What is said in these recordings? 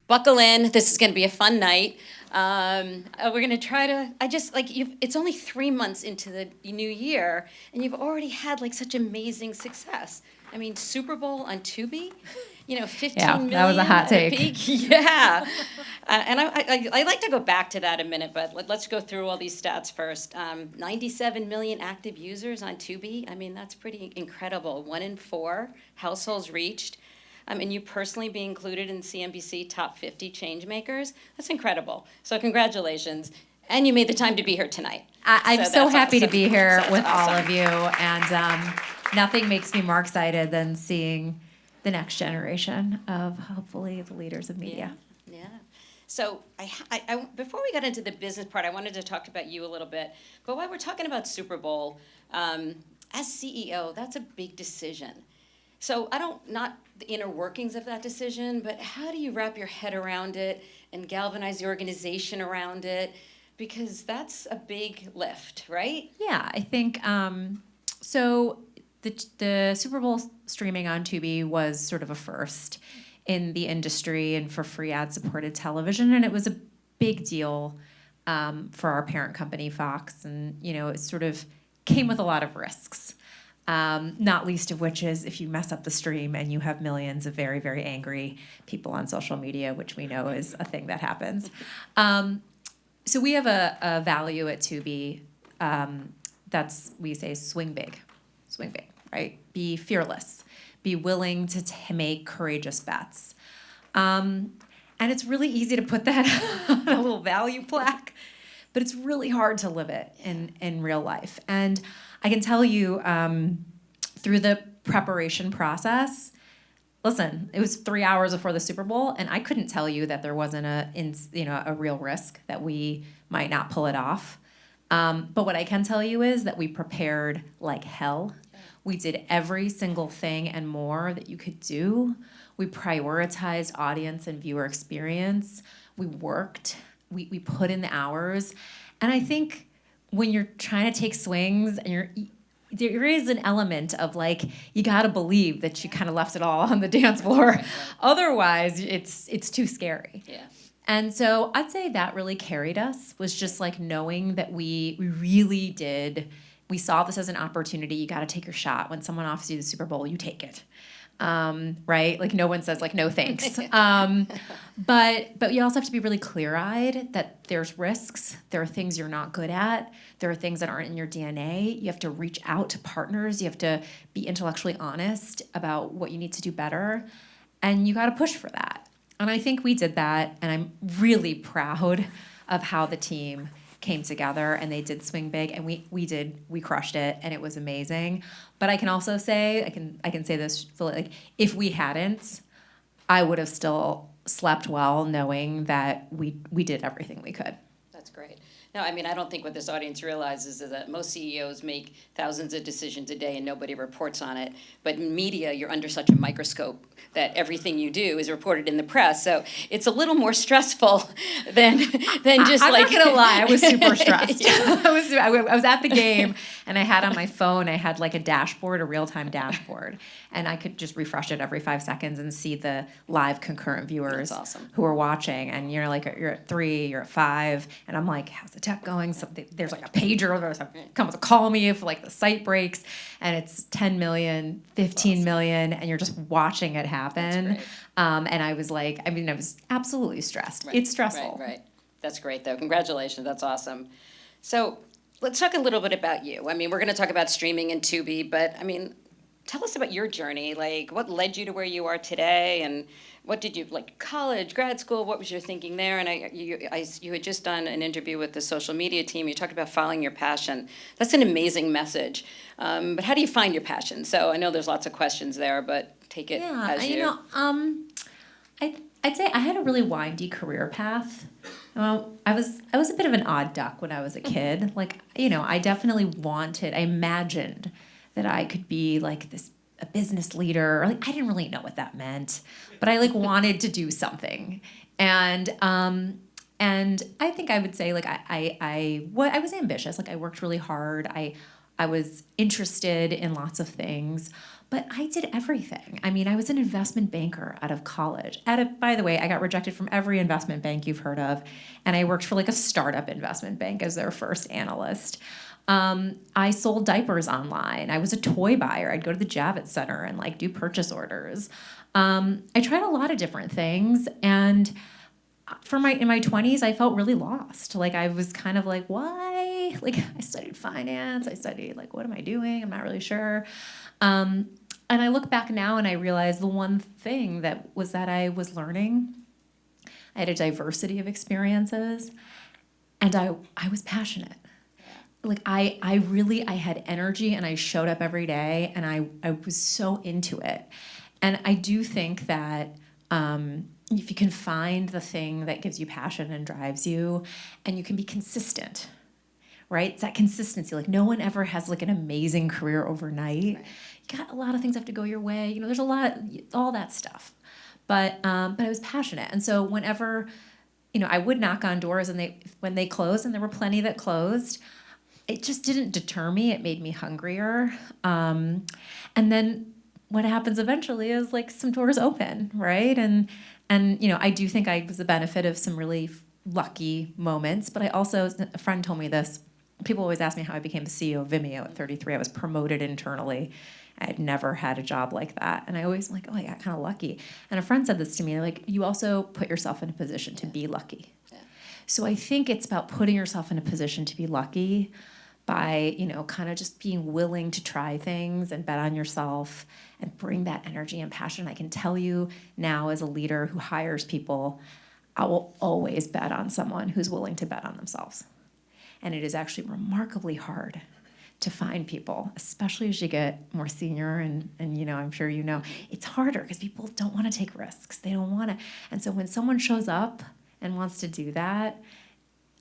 buckle in. This is going to be a fun night. We're going to try to, it's only 3 months into the new year, and you've already had like such amazing success. I mean, Super Bowl on Tubi, 15 million. That was a hot take. Peak. Yeah. And I'd like to go back to that a minute, but let's go through all these stats first. 97 million active users on Tubi. I mean, that's pretty incredible. 1 in 4 households reached. And you personally be included in CNBC Top 50 Changemakers. That's incredible. So congratulations. And you made the time to be here tonight. I'm so happy awesome. to be here with awesome. all of you. And nothing makes me more excited than seeing the next generation of, hopefully, the leaders of media. Yeah. So before we got into the business part, I wanted to talk about you a little bit. But while we're talking about Super Bowl, as CEO, that's a big decision. So not the inner workings of that decision, but how do you wrap your head around it and galvanize the organization around it? Because that's a big lift, right? Yeah, I think, so the Super Bowl streaming on Tubi was sort of a first in the industry and for free ad-supported television, and it was a big deal for our parent company, Fox, and it sort of came with a lot of risks. Not least of which is if you mess up the stream and you have millions of very, very angry people on social media, which we know is a thing that happens. So we have a value at Tubi we say swing big, right? Be fearless, be willing to make courageous bets. And it's really easy to put that on a little value plaque, but it's really hard to live it in real life. And I can tell you through the preparation process, listen, it was 3 hours before the Super Bowl, and I couldn't tell you that there wasn't a real risk that we might not pull it off. But what I can tell you is that we prepared like hell. We did every single thing and more that you could do. We prioritized audience and viewer experience. We worked. We put in the hours. And I think when you're trying to take swings and there is an element of like, you got to believe that you kind of left it all on the dance floor. Right. Otherwise, it's too scary. Yeah. And so I'd say that really carried us, was just like knowing that we really did. We saw this as an opportunity. You got to take your shot. When someone offers you the Super Bowl, you take it. Right? Like no one says like, no thanks. But you also have to be really clear-eyed that there's risks. There are things you're not good at. There are things that aren't in your DNA. You have to reach out to partners. You have to be intellectually honest about what you need to do better. And you got to push for that. And I think we did that. And I'm really proud of how the team came together and they did swing big, and we crushed it, and it was amazing. But I can also say, I can say this, like, if we hadn't, I would have still slept well knowing that we did everything we could. That's great. No, I mean, I don't think what this audience realizes is that most CEOs make thousands of decisions a day and nobody reports on it. But in media, you're under such a microscope that everything you do is reported in the press. So it's a little more stressful than just I'm like... not gonna lie, I was super stressed. Yeah. I was at the game, and I had on my phone, I had like a dashboard, a real-time dashboard, and I could just refresh it every 5 seconds and see the live concurrent viewers. That's awesome. Who are watching. And you're at 3, you're at 5, and I'm like, how's the tech going? There's like a pager, comes to call me if like the site breaks, and it's 10 million, 15 million, and you're just watching it happen. And I was like, I was absolutely stressed. Right, it's stressful. Right. That's great, though. Congratulations. That's awesome. So let's talk a little bit about you. I mean, we're going to talk about streaming and Tubi, but I mean, tell us about your journey. Like, what led you to where you are today, and what did you, like, college, grad school, what was your thinking there? And you had just done an interview with the social media team. You talked about following your passion. That's an amazing message. But how do you find your passion? So I know there's lots of questions there, but take it as you. I'd say I had a really windy career path. I was a bit of an odd duck when I was a kid. Like, I definitely I imagined that I could be like a business leader. Like, I didn't really know what that meant, but I like wanted to do something. And I think I would say like I was ambitious. Like, I worked really hard. I was interested in lots of things, But I did everything. I mean, I was an investment banker out of college. By the way, I got rejected from every investment bank you've heard of, and I worked for like a startup investment bank as their first analyst. I sold diapers online. I was a toy buyer. I'd go to the Javits Center and like do purchase orders. I tried a lot of different things, and in my 20s, I felt really lost. Like I was kind of like, why? Like I studied finance. I studied like, what am I doing? I'm not really sure. And I look back now and I realize the one thing that I was learning. I had a diversity of experiences, and I was passionate. Like I had energy, and I showed up every day, and I was so into it. And I do think that if you can find the thing that gives you passion and drives you, and you can be consistent, right? It's that consistency. Like no one ever has like an amazing career overnight. Right. You got a lot of things have to go your way. You know, there's a lot, all that stuff. But I was passionate, and so whenever, I would knock on doors, and when they closed, and there were plenty that closed, it just didn't deter me. It made me hungrier. And then what happens eventually is like some doors open, right? And I do think I was the benefit of some really lucky moments, but I also, a friend told me this. People always ask me how I became the CEO of Vimeo at 33. I was promoted internally. I had never had a job like that. And I always am like, oh, I got kind of lucky. And a friend said this to me, like, you also put yourself in a position to be lucky. Yeah. So I think it's about putting yourself in a position to be lucky by, kind of just being willing to try things and bet on yourself and bring that energy and passion. I can tell you now, as a leader who hires people, I will always bet on someone who's willing to bet on themselves. And it is actually remarkably hard to find people, especially as you get more senior, and I'm sure it's harder because people don't want to take risks. They don't want to. And so when someone shows up and wants to do that,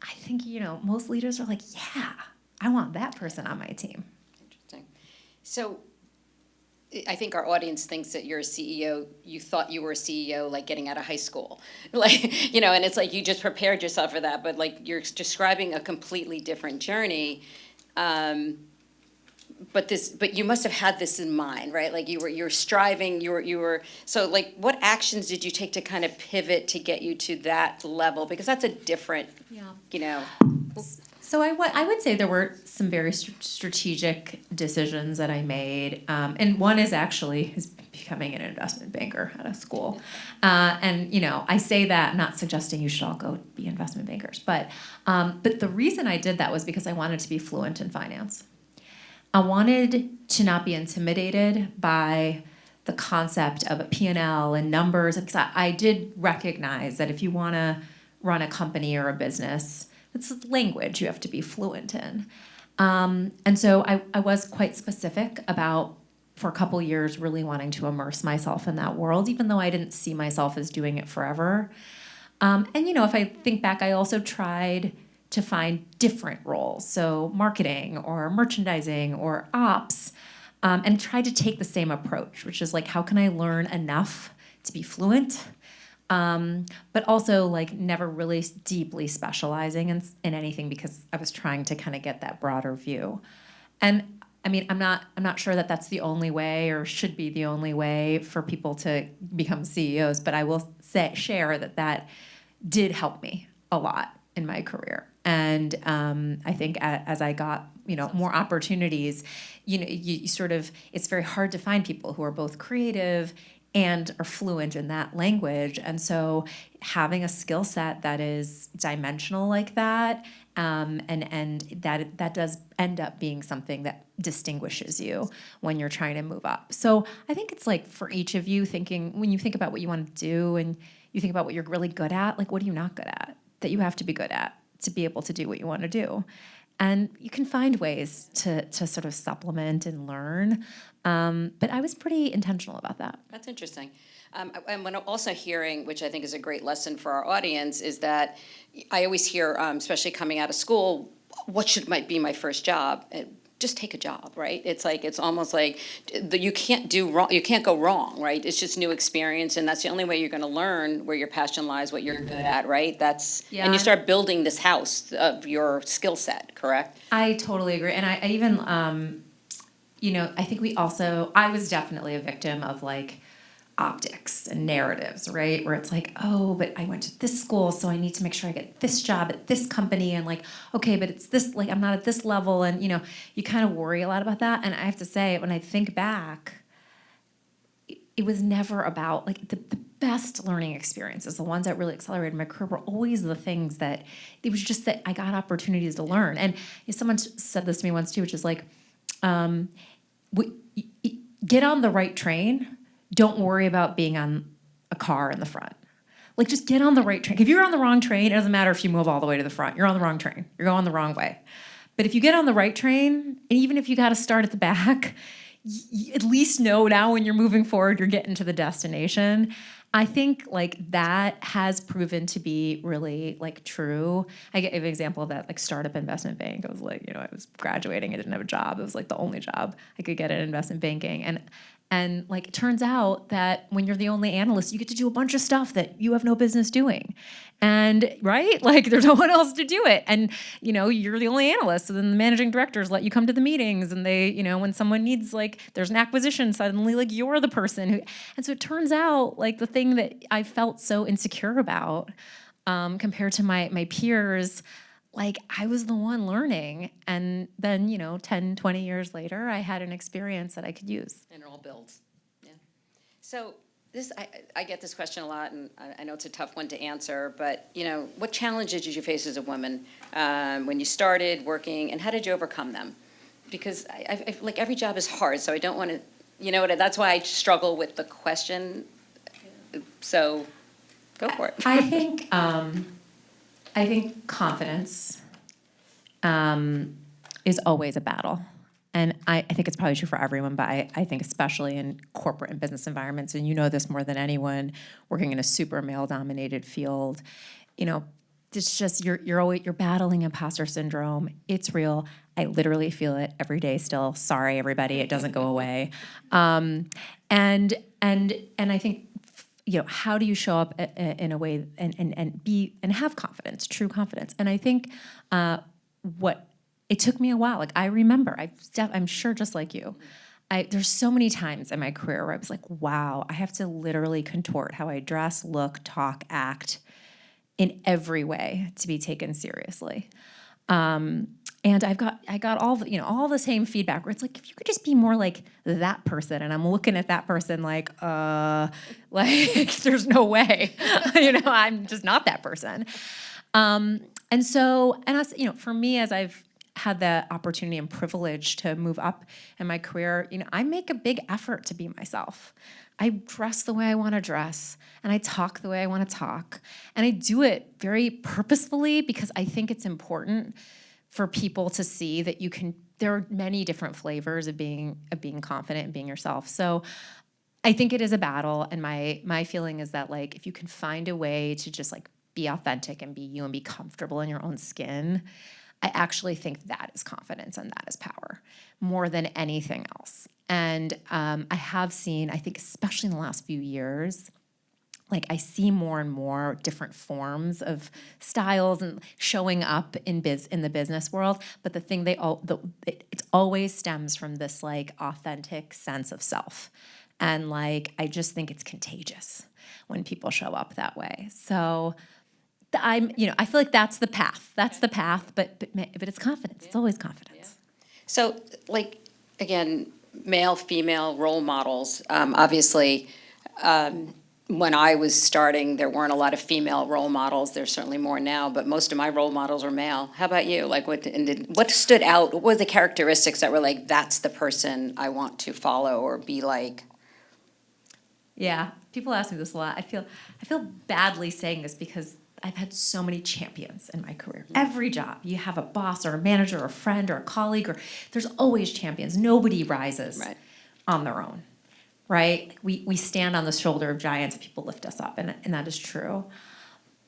I think, most leaders are like, yeah, I want that person on my team. Interesting. So I think our audience thinks that you're a CEO. You thought you were a CEO like getting out of high school, like, and it's like you just prepared yourself for that, but like you're describing a completely different journey. But you must have had this in mind, right? Like you're striving, you were, so like what actions did you take to kind of pivot to get you to that level? Because that's a different, So I would say there were some very strategic decisions that I made, and one is becoming an investment banker out of school. And I say that, I'm not suggesting you should all go be investment bankers, but the reason I did that was because I wanted to be fluent in finance. I wanted to not be intimidated by the concept of a P&L and numbers, because I did recognize that if you want to run a company or a business, it's language you have to be fluent in. And so I was quite specific about, for a couple years, really wanting to immerse myself in that world, even though I didn't see myself as doing it forever. And if I think back, I also tried to find different roles, so marketing or merchandising or ops, and tried to take the same approach, which is like, how can I learn enough to be fluent? But also like never really deeply specializing in anything, because I was trying to kind of get that broader view. And I mean, I'm not sure that that's the only way or should be the only way for people to become CEOs, but I will share that did help me a lot in my career. And I think as I got more opportunities, you sort of, it's very hard to find people who are both creative and are fluent in that language. And so having a skill set that is dimensional like that, and that does end up being something that distinguishes you when you're trying to move up. So I think it's like for each of you, when you think about what you want to do and you think about what you're really good at, like what are you not good at that you have to be good at to be able to do what you want to do? And you can find ways to sort of supplement and learn. But I was pretty intentional about that. That's interesting. And what I'm also hearing, which I think is a great lesson for our audience, is that I always hear, especially coming out of school, might be my first job? Just take a job, right? It's almost like you can't do wrong. You can't go wrong, right? It's just new experience, and that's the only way you're going to learn where your passion lies, what you're good at, right? And you start building this house of your skill set, correct? I totally agree, and I even I think I was definitely a victim of like optics and narratives, right? Where it's like, oh, but I went to this school, so I need to make sure I get this job at this company. And like, okay, but it's this, like, I'm not at this level. And, you kind of worry a lot about that. And I have to say, when I think back, it was never about, like, the best learning experiences, the ones that really accelerated my career, were always the things that, it was just that I got opportunities to learn. And someone said this to me once too, which is like, get on the right train. Don't worry about being on a car in the front. Like, just get on the right train. If you're on the wrong train, it doesn't matter if you move all the way to the front. You're on the wrong train. You're going the wrong way. But if you get on the right train, and even if you got to start at the back, at least know now when you're moving forward, you're getting to the destination. I think like that has proven to be really like true. I give an example of that, like startup investment bank. I was like, I was graduating, I didn't have a job. It was like the only job I could get in investment banking. And like, it turns out that when you're the only analyst, you get to do a bunch of stuff that you have no business doing. And right, like there's no one else to do it. And, you're the only analyst. So then the managing directors let you come to the meetings, and they, when someone needs, like, there's an acquisition, suddenly like you're the person who, and so it turns out like the thing that I felt so insecure about compared to my peers, like I was the one learning. And then, 10, 20 years later, I had an experience that I could use. And it all builds. Yeah. So I get this question a lot, and I know it's a tough one to answer, but, what challenges did you face as a woman when you started working, and how did you overcome them? Because I like every job is hard, so I don't want to, that's why I struggle with the question. So go for it. I think confidence is always a battle. And I think it's probably true for everyone, but I think especially in corporate and business environments, and this more than anyone, working in a super male-dominated field, it's just you're battling imposter syndrome. It's real. I literally feel it every day still. Sorry, everybody, it doesn't go away. And I think how do you show up in a way and be and have confidence, true confidence? And I think it took me a while. Like I remember, I'm sure just like you, there's so many times in my career where I was like, wow, I have to literally contort how I dress, look, talk, act in every way to be taken seriously. And I got all the same feedback where it's like, if you could just be more like that person, and I'm looking at that person like there's no way, I'm just not that person. For me, as I've had the opportunity and privilege to move up in my career, I make a big effort to be myself. I dress the way I want to dress, and I talk the way I want to talk, and I do it very purposefully because I think it's important for people to see that there are many different flavors of being confident and being yourself. So I think it is a battle, and my feeling is that like if you can find a way to just like be authentic and be you and be comfortable in your own skin, I actually think that is confidence and that is power more than anything else. And I have seen, I think especially in the last few years, like I see more and more different forms of styles and showing up in the business world. But the thing it always stems from this like authentic sense of self. And like, I just think it's contagious when people show up that way. So I feel like that's the path. That's the path, but it's confidence. Yeah. It's always confidence. Yeah. So like, again, male, female role models, obviously, when I was starting, there weren't a lot of female role models. There's certainly more now, but most of my role models are male. How about you? Like, what stood out? What were the characteristics that were like, that's the person I want to follow or be like? Yeah, people ask me this a lot. I feel badly saying this because I've had so many champions in my career. Mm-hmm. Every job, you have a boss or a manager or a friend or a colleague, or there's always champions. Nobody rises on their own. Right? We stand on the shoulder of giants and people lift us up, and that is true.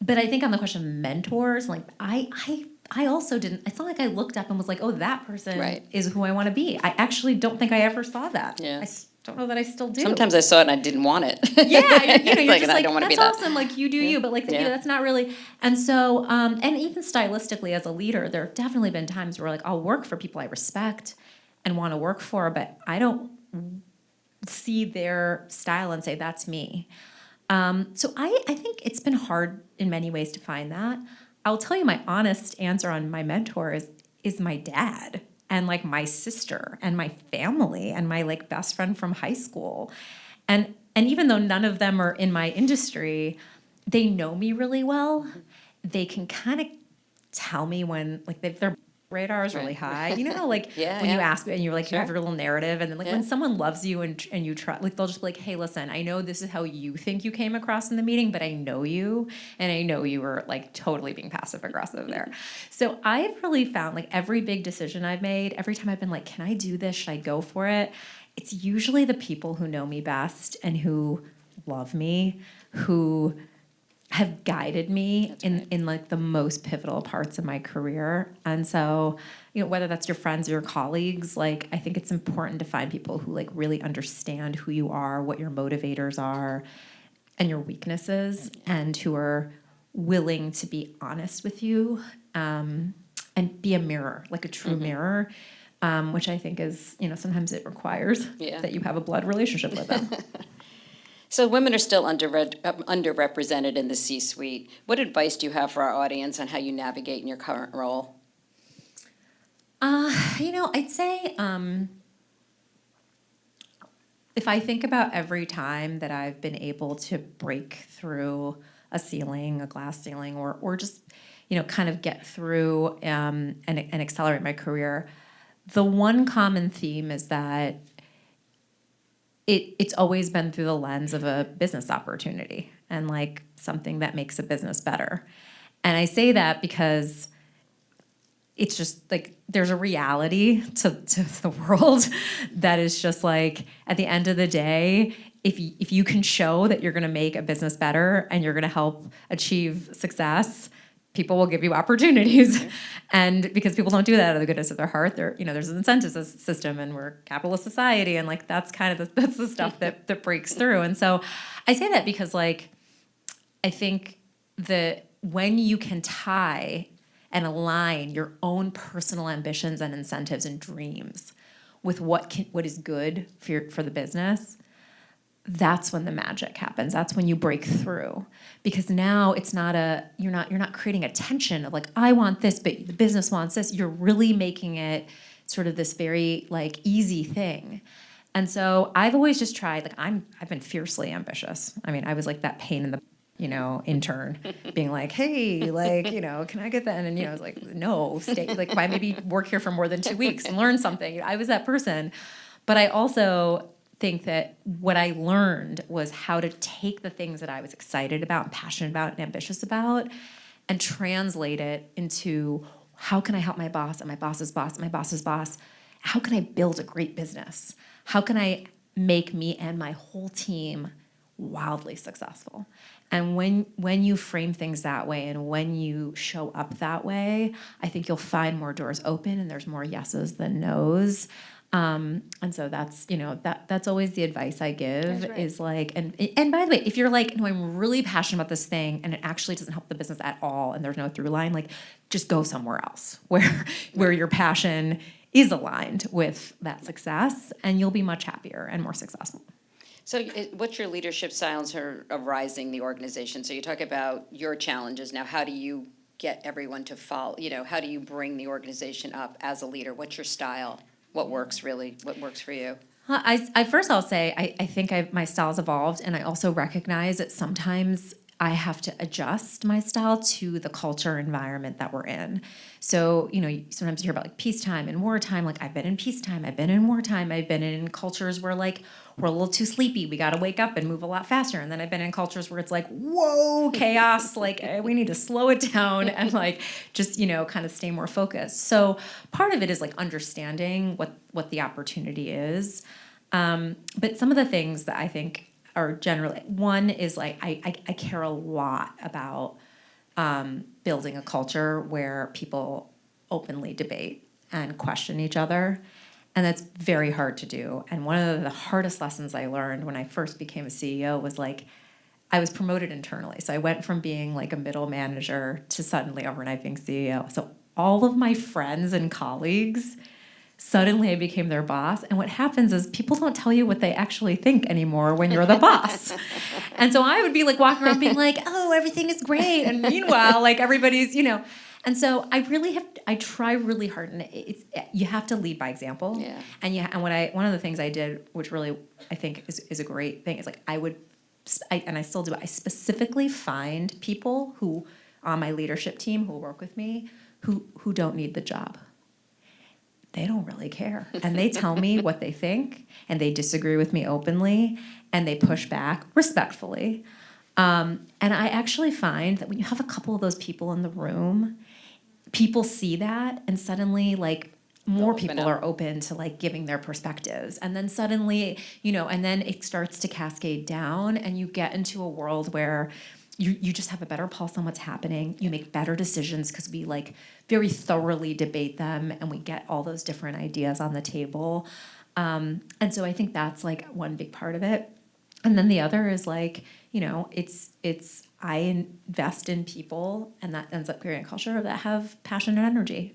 But I think on the question of mentors, like I also didn't, it's not like I looked up and was like, oh, that person is who I want to be. I actually don't think I ever saw that. Yeah. I don't know that I still do. Sometimes I saw it and I didn't want it. Yeah, you're like, just like, I don't want to be that's that. awesome, like you do you, but like that's not really. And so, and even stylistically as a leader, there have definitely been times where like I'll work for people I respect, and want to work for, but I don't see their style and say, that's me. So I think it's been hard in many ways to find that. I'll tell you my honest answer on my mentor is my dad and like my sister and my family and my like best friend from high school. And even though none of them are in my industry, they know me really well. They can kind of tell me when like their radar is really high. You know how like Yeah, when you yeah. ask and you're like you have Sure. your little narrative, and then like Yeah. when someone loves you and you try, like they'll just be like, hey, listen, I know this is how you think you came across in the meeting, but I know you, and I know you were like totally being passive aggressive there. So I've really found like every big decision I've made, every time I've been like, can I do this? Should I go for it? It's usually the people who know me best and who love me, who have guided me in like the most pivotal parts of my career. And so, you know, whether that's your friends or your colleagues, like I think it's important to find people who like really understand who you are, what your motivators are, and your weaknesses, and who are willing to be honest with you, and be a mirror, like a true mirror, which I think is, you know, sometimes it requires Yeah. that you have a blood relationship with them. So women are still underrepresented in the C-suite. What advice do you have for our audience on how you navigate in your current role? You know, I'd say if I think about every time that I've been able to break through a ceiling, a glass ceiling, or just, you know, kind of get through and accelerate my career, the one common theme is that it's always been through the lens of a business opportunity and like something that makes a business better. And I say that because it's just like there's a reality to the world that is just like at the end of the day, if you can show that you're going to make a business better and you're going to help achieve success, people will give you opportunities. And because people don't do that out of the goodness of their heart, you know, there's an incentive system, and we're a capitalist society, and like that's kind of that's the stuff that breaks through. And so I say that because like I think that when you can tie and align your own personal ambitions and incentives and dreams with what is good for the business, that's when the magic happens. That's when you break through, because now it's not you're not creating a tension of like, I want this, but the business wants this. You're really making it sort of this very like easy thing. And so I've always just tried, like I've been fiercely ambitious. I mean, I was like that pain in the, you know, intern being like, hey, like, you know, can I get that? And, you know, I was like, no, stay, like, why maybe work here for more than 2 weeks and learn something? I was that person. But I also think that what I learned was how to take the things that I was excited about and passionate about and ambitious about and translate it into how can I help my boss and my boss's boss and my boss's boss? How can I build a great business? How can I make me and my whole team wildly successful? And when you frame things that way and when you show up that way, I think you'll find more doors open and there's more yeses than nos. And so that's, you know, that's always the advice I give. That's right. Is like, and by the way, if you're like, no, I'm really passionate about this thing and it actually doesn't help the business at all and there's no through line, like just go somewhere else where your passion is aligned with that success, and you'll be much happier and more successful. So what's your leadership styles of rising the organization? So you talk about your challenges. Now, how do you get everyone to follow, you know, how do you bring the organization up as a leader? What's your style? What works really? What works for you? I'll say I think my style's evolved, and I also recognize that sometimes I have to adjust my style to the culture environment that we're in. So, you know, sometimes you hear about like peacetime and wartime. Like I've been in peacetime, I've been in wartime, I've been in cultures where like we're a little too sleepy, we got to wake up and move a lot faster. And then I've been in cultures where it's like, whoa, chaos, like we need to slow it down and like just, you know, kind of stay more focused. So part of it is like understanding what the opportunity is. But some of the things that I think are generally, one is like I care a lot about building a culture where people openly debate and question each other. And that's very hard to do. And one of the hardest lessons I learned when I first became a CEO was like, I was promoted internally. So I went from being like a middle manager to suddenly overnight being CEO. So all of my friends and colleagues Suddenly I became their boss. And what happens is people don't tell you what they actually think anymore when you're the boss. And so I would be like walking around being like, oh, everything is great. And meanwhile, like everybody's, and so I try really hard, and you have to lead by example. Yeah. And one of the things I did, which really I think is a great thing, is like and I still do it. I specifically find people who on my leadership team who work with me who don't need the job. They don't really care. And they tell me what they think, and they disagree with me openly, and they push back respectfully. And I actually find that when you have a couple of those people in the room, people see that, and suddenly, like, more people are open to, like, giving their perspectives. And then suddenly, and then it starts to cascade down, and you get into a world where you just have a better pulse on what's happening. You make better decisions because we, like, very thoroughly debate them, and we get all those different ideas on the table. And so I think that's, like, one big part of it. And then the other is, like, it's I invest in people, and that ends up creating a culture that have passion and energy.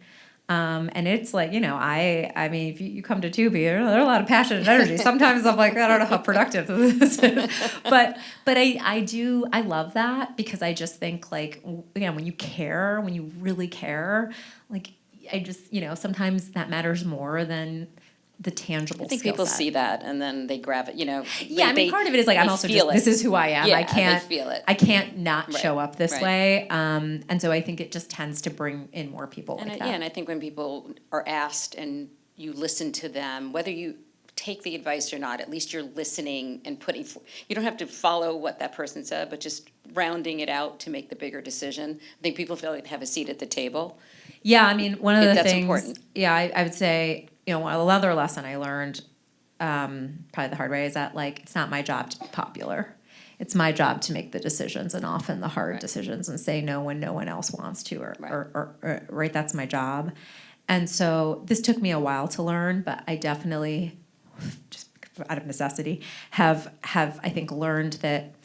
And it's like, I mean, if you come to Tubi, there are a lot of passion and energy. Sometimes I'm like, I don't know how productive this is. But I love that, because I just think, like, again, when you really care, like, I just, sometimes that matters more than the tangible I think skill people set. see that, and then they grab it, Yeah, I mean, part of it is like, I'm also just, this is who I am. Yeah, I can't they feel it. I can't not show up this right. way. And so I think it just tends to bring in more people like that. Yeah, and I think when people are asked and you listen to them, whether you take the advice or not, at least you're listening and you don't have to follow what that person said, but just rounding it out to make the bigger decision. I think people feel like they have a seat at the table. Yeah, I mean, one of the That's things, important. Yeah, I would say, another lesson I learned, probably the hard way, is that, like, it's not my job to be popular. It's my job to make the decisions, and often the hard decisions, and say no when no one else wants to, or right, that's my job. And so this took me a while to learn, but I definitely, just out of necessity, have I think learned that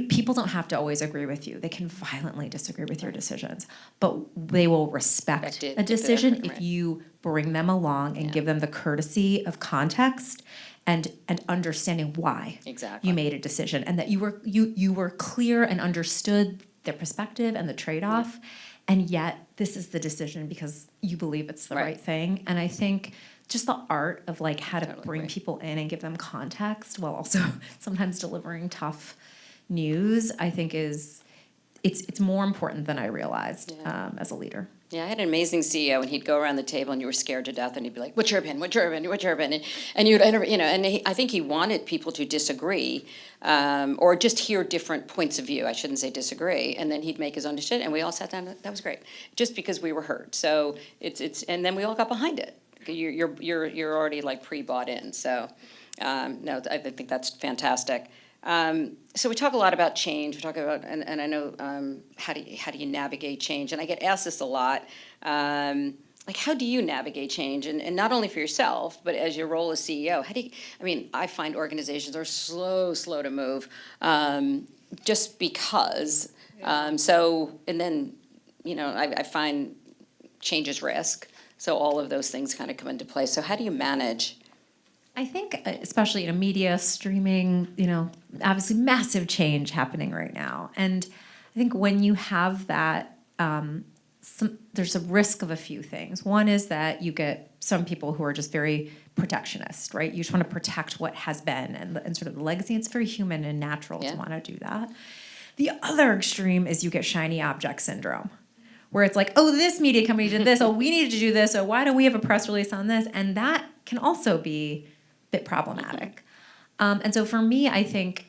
people don't have to always agree with you. They can violently disagree with your decisions, but they will respect a decision if you bring them along and give them the courtesy of context and understanding why you made a decision, and that you were clear and understood their perspective and the trade-off, and yet this is the decision because you believe it's the right thing. And I think just the art of, like, how to bring people in and give them context while also sometimes delivering tough news, I think it's more important than I realized as a leader. Yeah, I had an amazing CEO, and he'd go around the table, and you were scared to death, and he'd be like, "What's your opinion? What's your opinion? What's your opinion?" And you'd, I think he wanted people to disagree, or just hear different points of view. I shouldn't say disagree, and then he'd make his own decision, and we all sat down. That was great, just because we were heard. So and then we all got behind it. You're already, like, pre-bought in. So no, I think that's fantastic. So we talk a lot about change. We talk about, and I know, how do you navigate change? And I get asked this a lot. Like, how do you navigate change? And not only for yourself, but as your role as CEO, I find organizations are slow to move, just because. And then, I find change is risk. So all of those things kind of come into play. So how do you manage? I think, especially in media, streaming, obviously massive change happening right now. And I think when you have that, there's a risk of a few things. One is that you get some people who are just very protectionist, right? You just want to protect what has been and sort of the legacy. It's very human and natural to want to do that. The other extreme is you get shiny object syndrome, where it's like, oh, this media company did this. Oh, we needed to do this. So why don't we have a press release on this? And that can also be bit problematic. And so for me, I think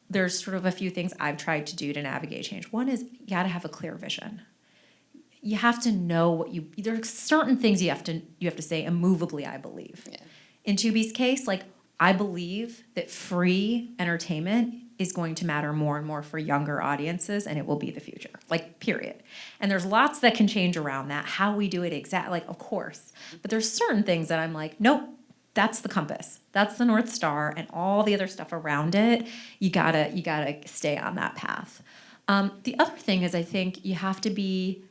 there's sort of a few things I've tried to do to navigate change. One is you got to have a clear vision. You have to know there are certain things you have to say immovably, I believe. Yeah. In Tubi's case, like, I believe that free entertainment is going to matter more and more for younger audiences, and it will be the future, like, period. And there's lots that can change around that, how we do it exactly, like, of course. But there's certain things that I'm like, nope, that's the compass. That's the North Star, and all the other stuff around it, you gotta stay on that path. The other thing is, I think you have to be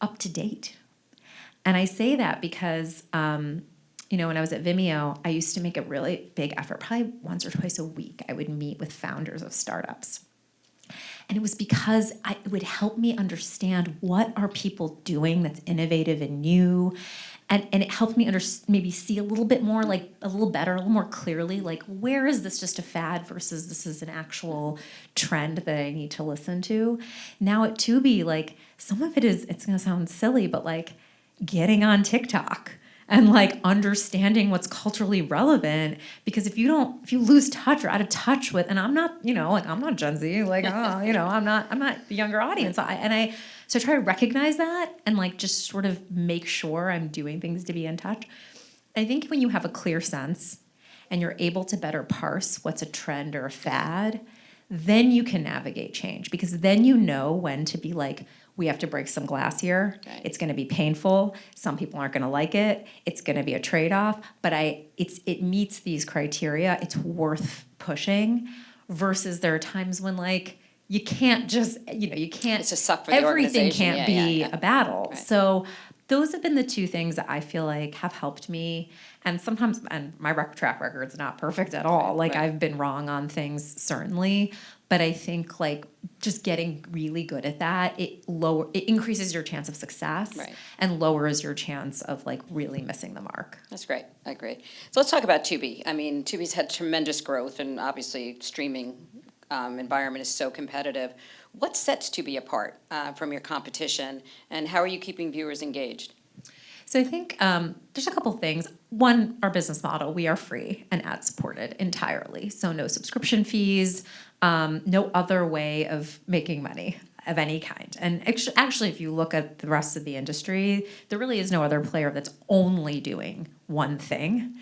up to date. And I say that because, when I was at Vimeo, I used to make a really big effort, probably once or twice a week. I would meet with founders of startups. And it was because it would help me understand what are people doing that's innovative and new. And it helped me maybe see a little bit more, like a little better, a little more clearly, like where is this just a fad versus this is an actual trend that I need to listen to. Now at Tubi, like some of it is, it's going to sound silly, but like getting on TikTok and like understanding what's culturally relevant, because if you lose touch or out of touch with, and I'm not, like I'm not Gen Z, like, I'm not the younger audience. So I try to recognize that and like just sort of make sure I'm doing things to be in touch. I think when you have a clear sense and you're able to better parse what's a trend or a fad, then you can navigate change, because then you know when to be like, we have to break some glass here. Right. It's going to be painful. Some people aren't going to like it. It's going to be a trade-off, but it meets these criteria. It's worth pushing, versus there are times when like you can't just, you can't. It's a suck for the everything organization. can't be a battle. Right. So those have been the two things that I feel like have helped me. And sometimes, and my track record's not perfect at all. Like I've been wrong on things, certainly. But I think like just getting really good at that, it increases your chance of success, and lowers your chance of like really missing the mark. That's great. I agree. So let's talk about Tubi. I mean, Tubi's had tremendous growth, and obviously streaming environment is so competitive. What sets Tubi apart from your competition, and how are you keeping viewers engaged? So I think there's a couple things. One, our business model, we are free and ad supported entirely. So no subscription fees, no other way of making money of any kind. And actually, if you look at the rest of the industry, there really is no other player that's only doing one thing.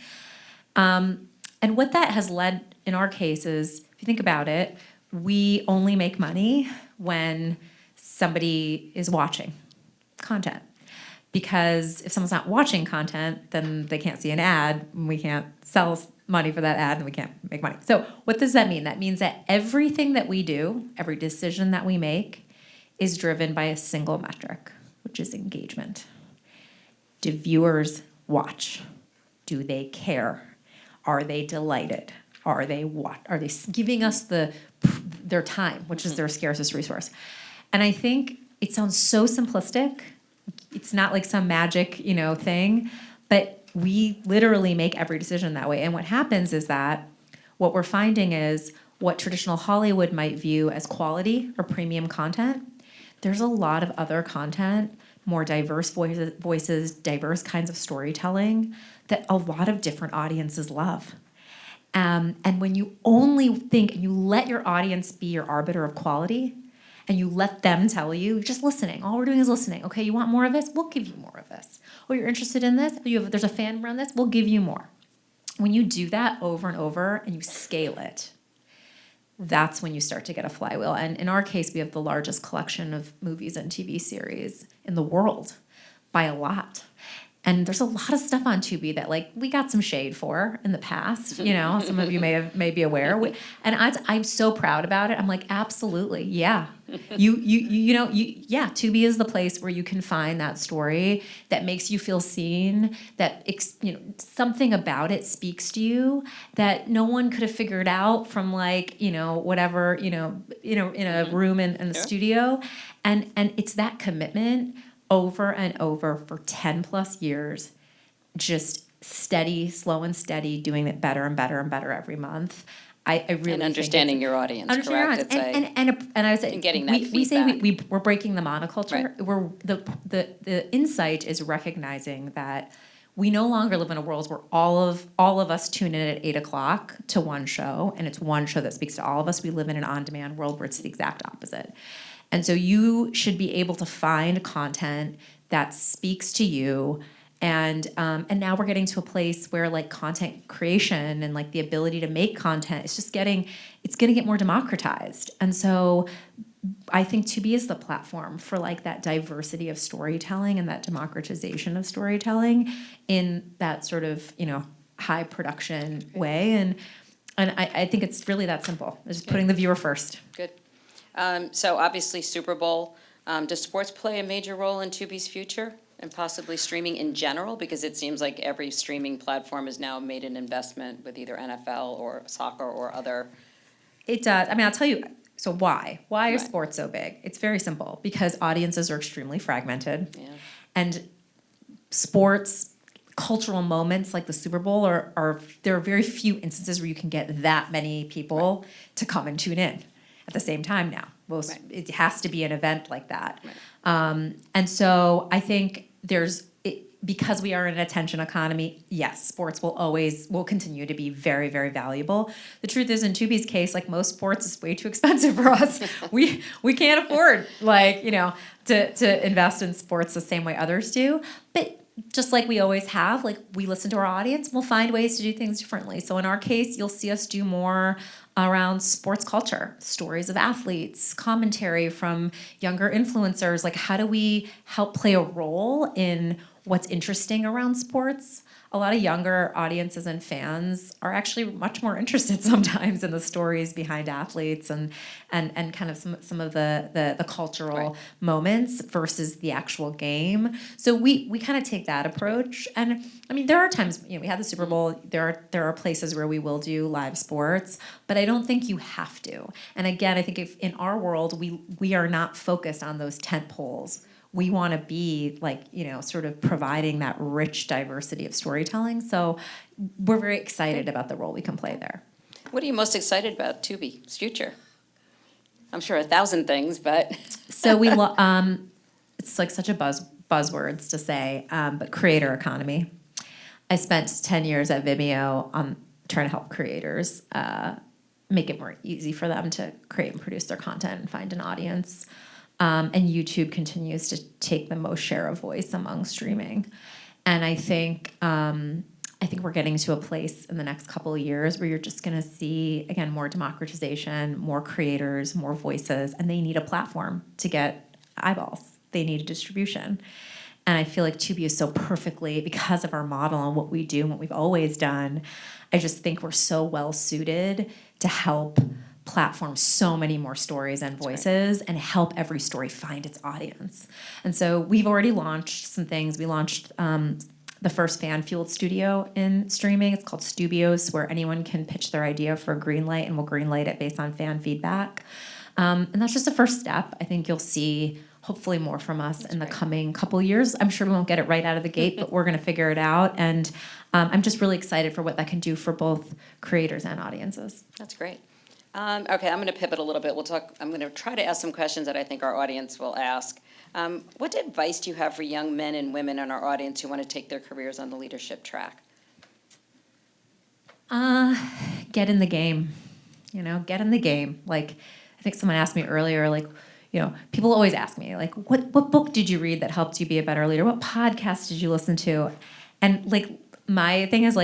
And what that has led in our case is, if you think about it, we only make money when somebody is watching content. Because if someone's not watching content, then they can't see an ad, and we can't sell money for that ad, and we can't make money. So what does that mean? That means that everything that we do, every decision that we make, is driven by a single metric, which is engagement. Do viewers watch? Do they care? Are they delighted? Are they giving us their time, which is their scarcest resource? And I think it sounds so simplistic. It's not like some magic, thing, but we literally make every decision that way. And what happens is that what we're finding is what traditional Hollywood might view as quality or premium content, there's a lot of other content, more diverse voices, diverse kinds of storytelling that a lot of different audiences love. And when you only think and you let your audience be your arbiter of quality, and you let them tell you, just listening. All we're doing is listening. Okay, you want more of this? We'll give you more of this. Oh, you're interested in this? There's a fan around this? We'll give you more. When you do that over and over and you scale it, that's when you start to get a flywheel. And in our case, we have the largest collection of movies and TV series in the world by a lot. And there's a lot of stuff on Tubi that like we got some shade for in the past, some of you may be aware. And I'm so proud about it. I'm like, absolutely, yeah. Tubi is the place where you can find that story that makes you feel seen, that something about it speaks to you that no one could have figured out from like, whatever, in a room in the studio. And it's that commitment over and over for 10 plus years, just steady, slow and steady, doing it better and better and better every month. I really and understanding your audience, correct? And I say, and getting that we say feedback. we're breaking the monoculture. Right. We're the insight is recognizing that we no longer live in a world where all of us tune in at 8:00 to one show, and it's one show that speaks to all of us. We live in an on-demand world where it's the exact opposite. And so you should be able to find content that speaks to you. And now we're getting to a place where like content creation and like the ability to make content is just going to get more democratized. And so I think Tubi is the platform for like that diversity of storytelling and that democratization of storytelling in that sort of, high production way. And I think it's really that simple. It's just putting the viewer first. Good. So obviously Super Bowl. Does sports play a major role in Tubi's future? And possibly streaming in general, because it seems like every streaming platform has now made an investment with either NFL or soccer or other. It does. I mean, I'll tell you. So why? Why is Right. sports so big? It's very simple. Because audiences are extremely fragmented, Yeah. and sports cultural moments like the Super Bowl are there are very few instances where you can get that many people to come and tune in at the same time now. Most it has to be an event like that. Right. And so I think because we are in an attention economy, yes, sports will continue to be very, very valuable. The truth is, in Tubi's case, like most sports, is way too expensive for us. we can't afford to invest in sports the same way others do. But just like we always have, like we listen to our audience, we'll find ways to do things differently. So in our case, you'll see us do more around sports culture, stories of athletes, commentary from younger influencers. Like, how do we help play a role in what's interesting around sports? A lot of younger audiences and fans are actually much more interested sometimes in the stories behind athletes and kind of some of the cultural moments versus the actual game. So we kind of take that approach. And I mean, there are times, we had the Super Bowl, there are places where we will do live sports, but I don't think you have to. And again, I think if in our world, we are not focused on those tent poles. We want to be sort of providing that rich diversity of storytelling. So we're very excited about the role we can play there. What are you most excited about Tubi's future? I'm sure 1,000 things, but. So it's like such a buzzwords to say, but creator economy. I spent 10 years at Vimeo trying to help creators make it more easy for them to create and produce their content and find an audience. And YouTube continues to take the most share of voice among streaming. And I think we're getting to a place in the next couple of years where you're just going to see, again, more democratization, more creators, more voices, and they need a platform to get eyeballs. They need a distribution. And I feel like Tubi is so perfectly, because of our model and what we do and what we've always done, I just think we're so well suited to help platform so many more stories and voices and help every story find its audience. And so we've already launched some things. We launched the first fan-fueled studio in streaming. It's called Stubios, where anyone can pitch their idea for a green light, and we'll green light it based on fan feedback. And that's just the first step. I think you'll see hopefully more from us in the coming couple years. I'm sure we won't get it right out of the gate, but we're going to figure it out. And I'm just really excited for what that can do for both creators and audiences. That's great. Okay, I'm going to pivot a little bit. I'm going to try to ask some questions that I think our audience will ask. What advice do you have for young men and women in our audience who want to take their careers on the leadership track? Get in the game. Get in the game. Like, I think someone asked me earlier, people always ask me, what book did you read that helped you be a better leader? What podcast did you listen to? And, my thing is,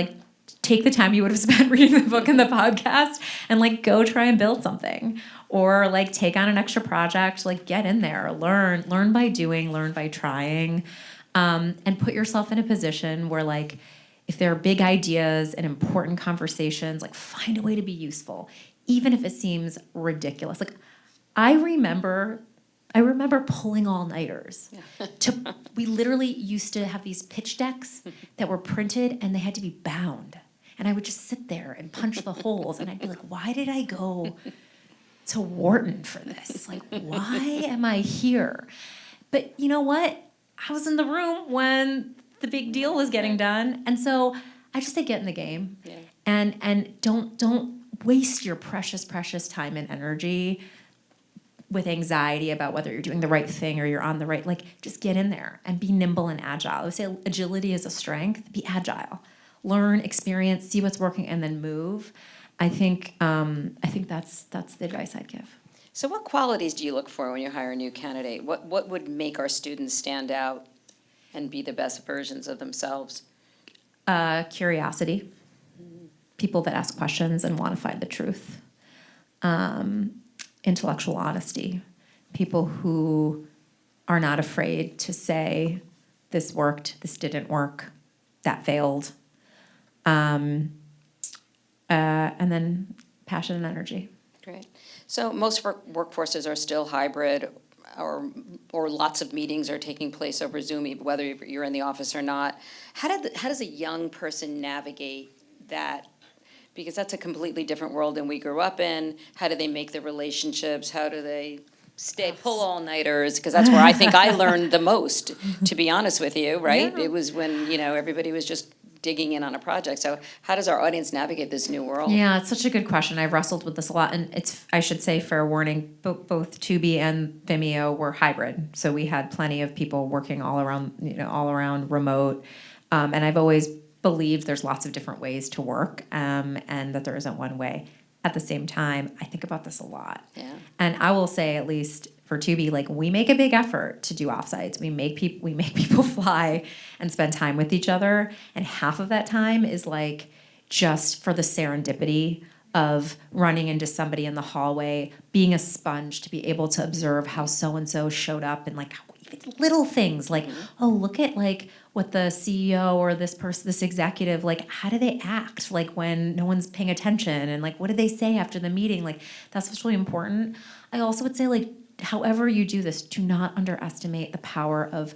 take the time you would have spent reading the book and the podcast and go try and build something, or take on an extra project. Get in there, learn by doing, learn by trying, and put yourself in a position where if there are big ideas and important conversations, find a way to be useful, even if it seems ridiculous. I remember pulling all-nighters. We literally used to have these pitch decks that were printed and they had to be bound. And I would just sit there and punch the holes, and I'd be like, why did I go to Wharton for this? Why am I here? But you know what? I was in the room when the big deal was getting done. And so I just say get in the game. Yeah. And don't waste your precious, precious time and energy with anxiety about whether you're doing the right thing or you're on the right, just get in there and be nimble and agile. I would say agility is a strength. Be agile. Learn, experience, see what's working, and then move. I think that's the advice I'd give. So what qualities do you look for when you hire a new candidate? What would make our students stand out and be the best versions of themselves? Curiosity. People that ask questions and want to find the truth. Intellectual honesty. People who are not afraid to say, this worked, this didn't work, that failed. And then passion and energy. Great. So most workforces are still hybrid. or lots of meetings are taking place over Zoom, whether you're in the office or not. How does a young person navigate that? Because that's a completely different world than we grew up in. How do they make the relationships? How do they pull all-nighters? Because that's where I think I learned the most, to be honest with you, right? Yeah. It was when, everybody was just digging in on a project. So how does our audience navigate this new world? Yeah, it's such a good question. I've wrestled with this a lot, and I should say, fair warning, both Tubi and Vimeo were hybrid. So we had plenty of people working all around remote. And I've always believed there's lots of different ways to work, and that there isn't one way. At the same time, I think about this a lot. Yeah. And I will say, at least for Tubi, like, we make a big effort to do offsites. We make people fly and spend time with each other, and half of that time is like just for the serendipity of running into somebody in the hallway, being a sponge to be able to observe how so and so showed up, and like little things like, oh, look at like what the CEO or this person, this executive, like, how do they act like when no one's paying attention, and like what do they say after the meeting? Like, that's what's really important. I also would say, like, however you do this, do not underestimate the power of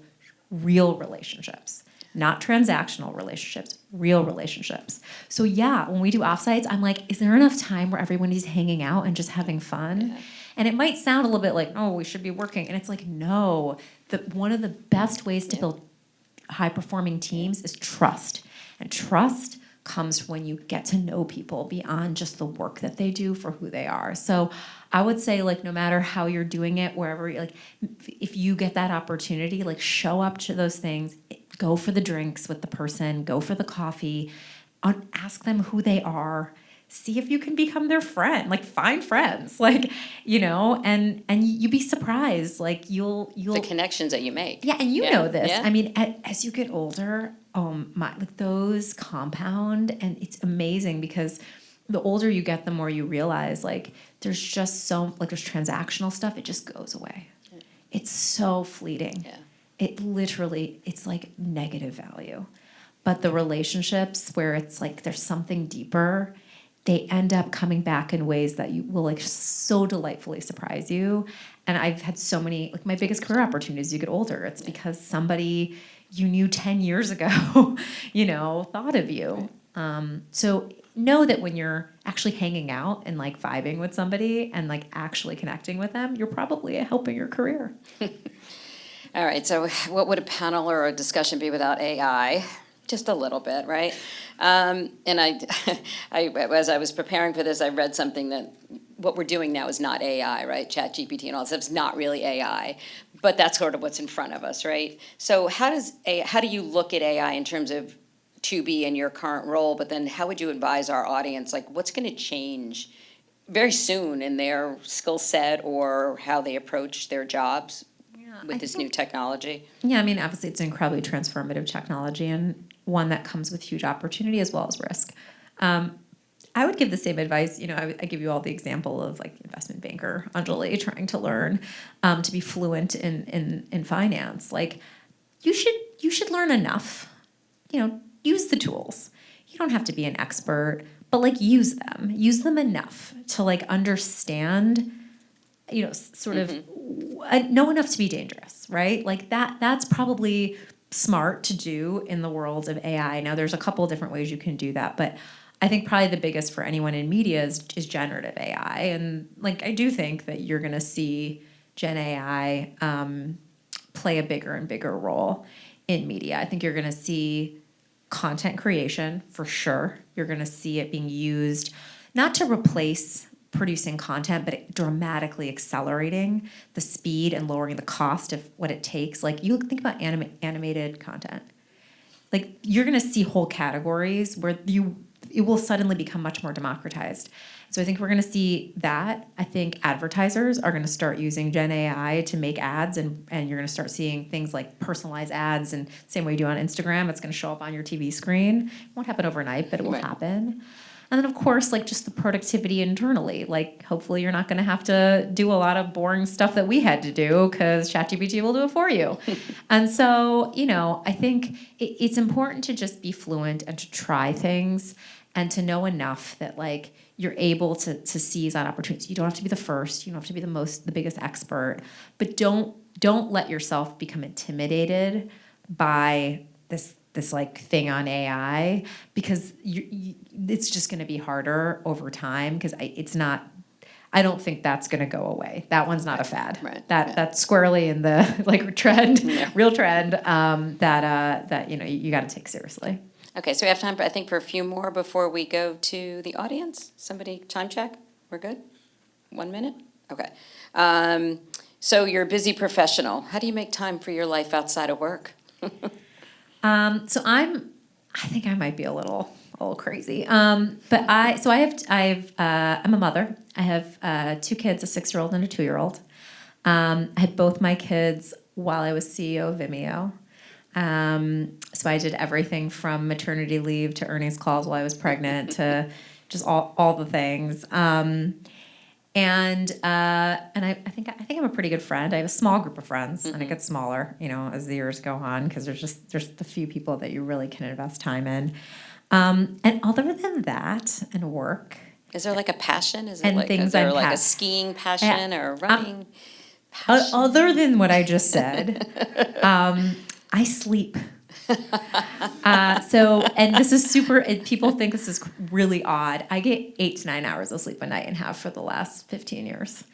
real relationships, not transactional relationships, real relationships. So yeah, when we do offsites, I'm like, is there enough time where everybody's hanging out and just having fun? Yeah. And it might sound a little bit like, oh, we should be working. And it's like, no, one of the best ways to build high-performing teams is trust. And trust comes when you get to know people beyond just the work that they do for who they are. So I would say, like, no matter how you're doing it, wherever, like, if you get that opportunity, like, show up to those things, go for the drinks with the person, go for the coffee, ask them who they are, see if you can become their friend, like, find friends, like, and you'd be surprised, like, you'll the connections that you make. Yeah, and you know this. Yeah. I mean, as you get older, like, those compound, and it's amazing because the older you get, the more you realize, like, there's just there's transactional stuff, it just goes away. Yeah. It's so fleeting. Yeah. It's like negative value. But the relationships where it's like there's something deeper, they end up coming back in ways that you will, like, so delightfully surprise you. And I've had so many, like, my biggest career opportunities as you get older, it's because somebody you knew 10 years ago, thought of you. So know that when you're actually hanging out and, like, vibing with somebody and, like, actually connecting with them, you're probably helping your career. All right, so what would a panel or a discussion be without AI? Just a little bit, right? And I, as I was preparing for this, I read something that what we're doing now is not AI, right? ChatGPT and all that stuff is not really AI, but that's sort of what's in front of us, right? So how do you look at AI in terms of Tubi and your current role, but then how would you advise our audience, like, what's going to change very soon in their skill set or how they approach their jobs with this new technology? Yeah, I mean, obviously it's an incredibly transformative technology and one that comes with huge opportunity as well as risk. I would give the same advice. I give you all the example of, like, investment banker Anjali trying to learn to be fluent in finance. Like, you should learn enough. Use the tools. You don't have to be an expert, but, like, use them enough to, like, understand, sort of know enough to be dangerous, right? Like, that's probably smart to do in the world of AI. Now, there's a couple of different ways you can do that, but I think probably the biggest for anyone in media is generative AI. And, like, I do think that you're going to see Gen AI play a bigger and bigger role in media. I think you're going to see content creation for sure. You're going to see it being used not to replace producing content, but dramatically accelerating the speed and lowering the cost of what it takes. Like, you think about animated content. Like, you're going to see whole categories where it will suddenly become much more democratized. So I think we're going to see that. I think advertisers are going to start using Gen AI to make ads, and you're going to start seeing things like personalized ads, and same way you do on Instagram, it's going to show up on your TV screen. It won't happen overnight, but it will happen. And then, of course, like, just the productivity internally. Like, hopefully you're not going to have to do a lot of boring stuff that we had to do because ChatGPT will do it for you. And so, I think it's important to just be fluent and to try things and to know enough that, like, you're able to seize on opportunities. You don't have to be the first. You don't have to be the biggest expert, but don't let yourself become intimidated by this like thing on AI, because it's just going to be harder over time, because I don't think that's going to go away. That one's not a fad. Right. That's squarely in the like trend, real trend, that you got to take seriously. Okay, so we have time, I think, for a few more before we go to the audience. Somebody, time check? We're good? 1 minute? Okay. So you're a busy professional. How do you make time for your life outside of work? So I think I might be a little crazy. But I'm a mother. I have 2 kids, a 6-year-old and a 2-year-old. I had both my kids while I was CEO of Vimeo. So I did everything from maternity leave to earnings calls while I was pregnant to just all the things. And I think I'm a pretty good friend. I have a small group of friends, and it gets smaller, as the years go on, because there's the few people that you really can invest time in. And other than that, and work. Is there like a passion? Is things there I'm like a skiing passion or a running passion? Other than what I just said, I sleep. And this is people think this is really odd. I get 8 to 9 hours of sleep a night and have for the last 15 years.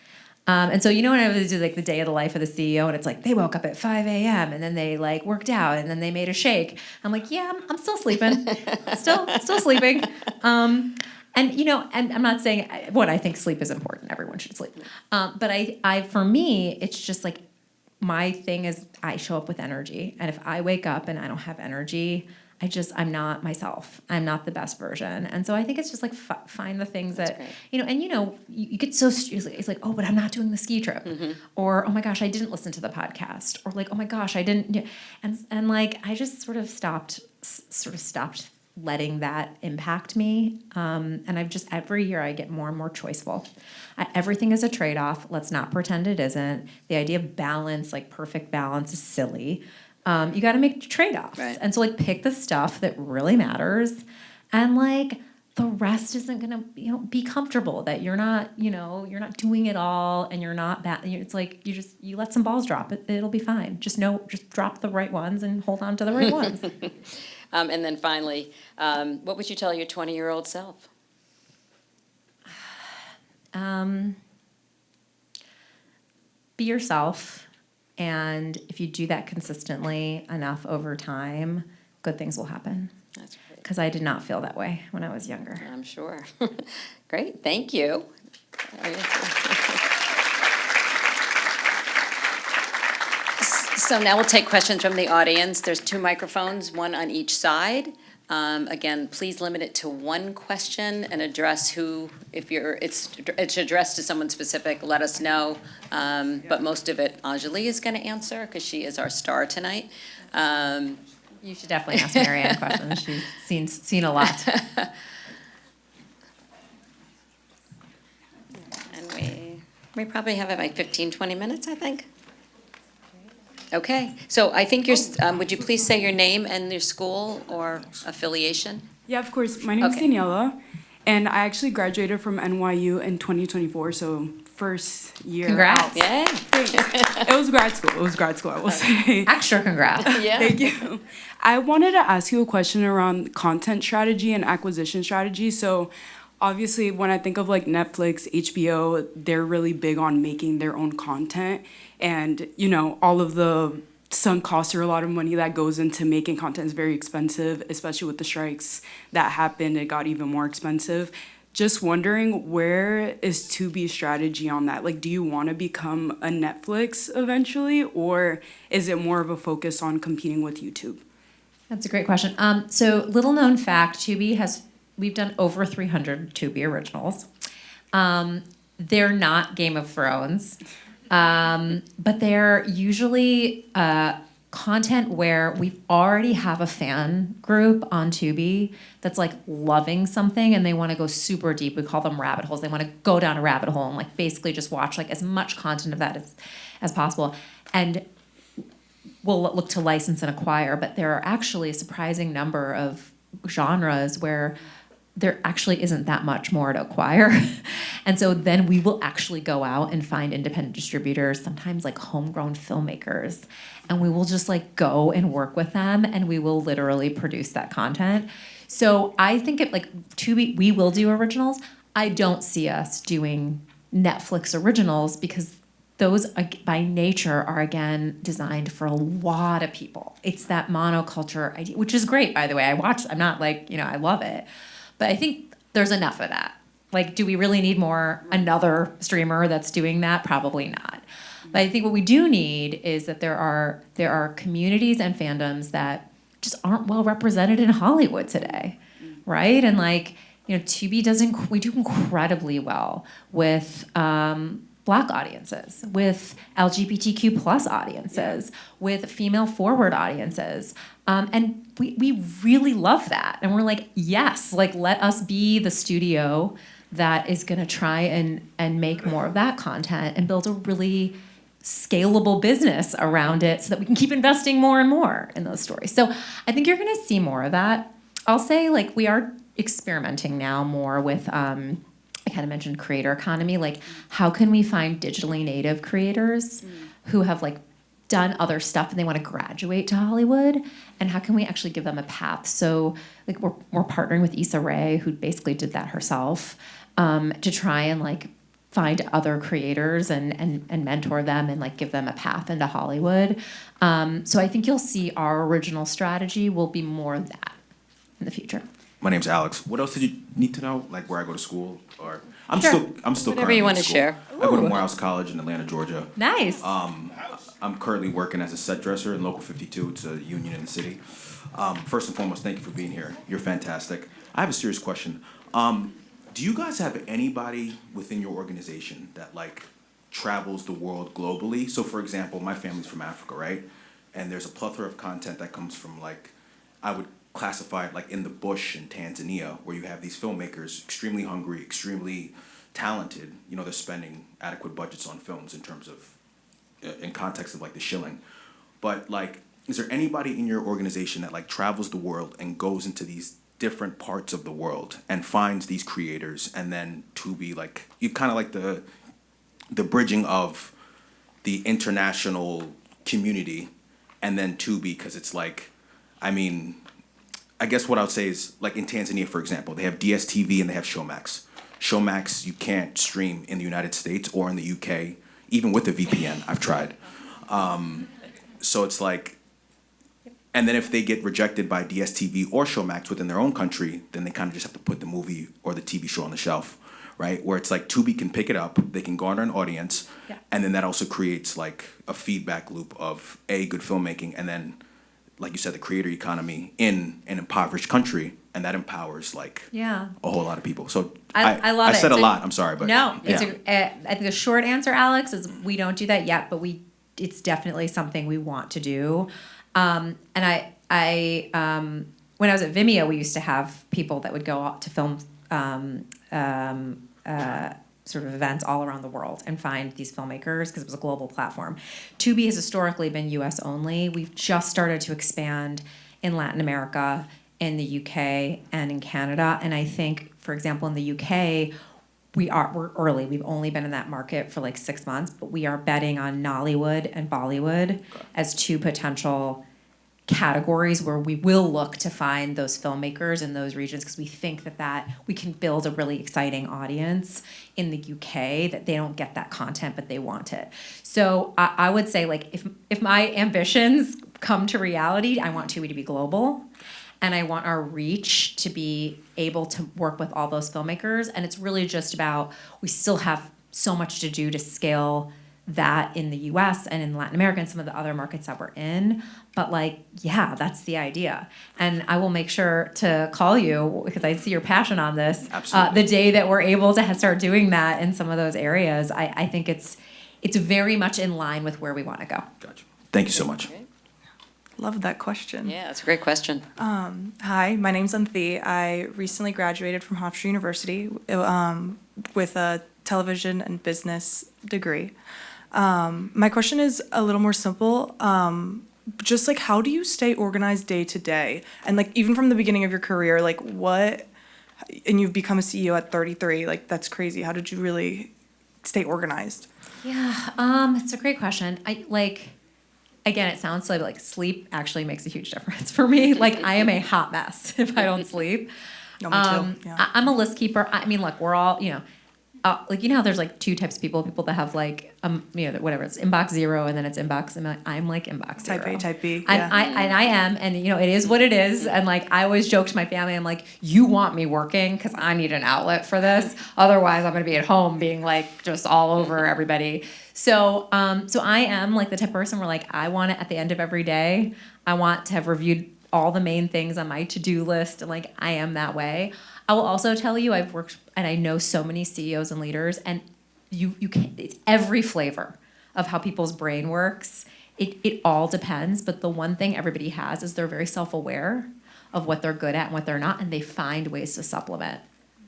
And so, when I would do like the day of the life of the CEO, and it's like, they woke up at 5 a.m. and then they like worked out and then they made a shake. I'm like, yeah, I'm still sleeping, still sleeping. And I'm not saying I think sleep is important. Everyone should sleep. But for me, it's just like, my thing is I show up with energy. And if I wake up and I don't have energy, I'm not myself. I'm not the best version. And so I think it's just like find the things that, you get so, it's like, oh, but I'm not doing the ski trip. Or, oh my gosh, I didn't listen to the podcast. Or like, oh my gosh, I didn't. And like, I just sort of stopped letting that impact me. And I've just, every year I get more and more choiceful. Everything is a trade-off. Let's not pretend it isn't. The idea of balance, like perfect balance, is silly. You got to make trade-offs. Right. And so like pick the stuff that really matters, and like the rest isn't going to, be comfortable that you're not doing it all, and you're not bad. It's like, you let some balls drop. It'll be fine. Just drop the right ones and hold on to the right ones. And then finally, what would you tell your 20-year-old self? Be yourself. And if you do that consistently enough over time, good things will happen. That's great. Because I did not feel that way when I was younger. I'm sure. Great, thank you. So now we'll take questions from the audience. There's 2 microphones, 1 on each side. Again, please limit it to 1 question and address it's addressed to someone specific, let us know. But most of it Anjali is going to answer, because she is our star tonight. You should definitely ask Marianne questions. She's seen a lot. And we probably have like 15, 20 minutes, I think. Okay, so I think would you please say your name and your school or affiliation? Yeah, of course. My name is Daniela, and I actually graduated from NYU in 2024, so first year. Congrats. Out. Yeah. It was grad school, I will say. Extra congrats. Yeah. Thank you. I wanted to ask you a question around content strategy and acquisition strategy. So obviously, when I think of like Netflix, HBO, they're really big on making their own content. And, all of the sunk costs are a lot of money that goes into making content is very expensive, especially with the strikes that happened. It got even more expensive. Just wondering, where is Tubi's strategy on that? Like, do you want to become a Netflix eventually, or is it more of a focus on competing with YouTube? That's a great question. So little known fact, we've done over 300 Tubi originals. They're not Game of Thrones. But they're usually content where we already have a fan group on Tubi that's like loving something and they want to go super deep. We call them rabbit holes. They want to go down a rabbit hole and like basically just watch like as much content of that as possible. And we'll look to license and acquire, but there are actually a surprising number of genres where there actually isn't that much more to acquire. And so then we will actually go out and find independent distributors, sometimes like homegrown filmmakers, and we will just like go and work with them, and we will literally produce that content. So I think it like Tubi, we will do originals. I don't see us doing Netflix originals because those by nature are again designed for a lot of people. It's that monoculture idea, which is great, by the way. I'm not like, I love it. But I think there's enough of that. Like, do we really need another streamer that's doing that? Probably not. But I think what we do need is that there are communities and fandoms that just aren't well represented in Hollywood today, right? And like, Tubi we do incredibly well with Black audiences, with LGBTQ plus audiences, with female forward audiences. And we really love that. And we're like, yes, like let us be the studio that is gonna try and make more of that content and build a really scalable business around it so that we can keep investing more and more in those stories. So I think you're gonna see more of that. I'll say like we are experimenting now more with, I kind of mentioned creator economy, like how can we find digitally native creators who have like done other stuff and they want to graduate to Hollywood, and how can we actually give them a path? So like we're partnering with Issa Rae, who basically did that herself, to try and like find other creators and mentor them and like give them a path into Hollywood. So I think you'll see our original strategy will be more of that in the future. My name's Alex. What else did you need to know? Like where I go to school, or I'm Sure. still Whatever currently you in want to school. share. I go to Morehouse College in Atlanta, Georgia. Nice. I'm currently working as a set dresser in Local 52. It's a union in the city. First and foremost, thank you for being here. You're fantastic. I have a serious question. Do you guys have anybody within your organization that like travels the world globally? So, for example, my family's from Africa, right? And there's a plethora of content that comes from like, I would classify it like in the bush in Tanzania, where you have these filmmakers extremely hungry, extremely talented. They're spending adequate budgets on films in terms of, in context of like the shilling. But like, is there anybody in your organization that like travels the world and goes into these different parts of the world and finds these creators, and then Tubi, like you kind of like the bridging of the international community and then Tubi, because it's like, I guess what I would say is, like in Tanzania, for example, they have DSTV and they have Showmax. Showmax, you can't stream in the United States or in the UK, even with a VPN. I've tried. So it's like, and then if they get rejected by DSTV or Showmax within their own country, then they kind of just have to put the movie or the TV show on the shelf, right? Where it's like Tubi can pick it up, they can garner an audience, and then that also creates like a feedback loop of good filmmaking, and then like you said, the creator economy in an impoverished country, and that empowers like a whole lot of people. So I love it. I said a lot. I'm sorry, but no, yeah. I think the short answer, Alex, is we don't do that yet, but it's definitely something we want to do. And I when I was at Vimeo, we used to have people that would go out to film sort of events all around the world and find these filmmakers because it was a global platform. Tubi has historically been US only. We've just started to expand in Latin America, in the UK, and in Canada. And I think, for example, in the UK, we're early. We've only been in that market for like 6 months, but we are betting on Nollywood and Bollywood as two potential categories where we will look to find those filmmakers in those regions, because we think that we can build a really exciting audience in the UK that they don't get that content, but they want it. So I would say, like, if my ambitions come to reality, I want Tubi to be global, and I want our reach to be able to work with all those filmmakers. And it's really just about, we still have so much to do to scale that in the US and in Latin America and some of the other markets that we're in. But like, yeah, that's the idea. And I will make sure to call you, because I see your passion on this. Absolutely. The day that we're able to start doing that in some of those areas, I think it's very much in line with where we want to go. Gotcha. Thank you so much. Love that question. Yeah, it's a great question. Hi, my name's Anthi. I recently graduated from Hofstra University with a television and business degree. My question is a little more simple. Just like, how do you stay organized day to day? And like, even from the beginning of your career, like and you've become a CEO at 33. Like, that's crazy. How did you really stay organized? Yeah, it's a great question. Again, it sounds silly, but like sleep actually makes a huge difference for me. Like I am a hot mess if I don't sleep. No, me too. Yeah. I'm a list keeper. I mean, look, we're all, like, how there's like two types of people that have like, whatever, it's inbox zero and then it's inbox. I'm like inbox zero. Type A, type B. And Yeah. I am, and it is what it is. And like, I always joke to my family, I'm like, you want me working because I need an outlet for this. Otherwise, I'm going to be at home being like just all over everybody. So I am like the type of person where like, I want it at the end of every day. I want to have reviewed all the main things on my to-do list, and like, I am that way. I will also tell you, I've worked, and I know so many CEOs and leaders, and you can, it's every flavor of how people's brain works. It all depends, but the one thing everybody has is they're very self-aware of what they're good at and what they're not, and they find ways to supplement,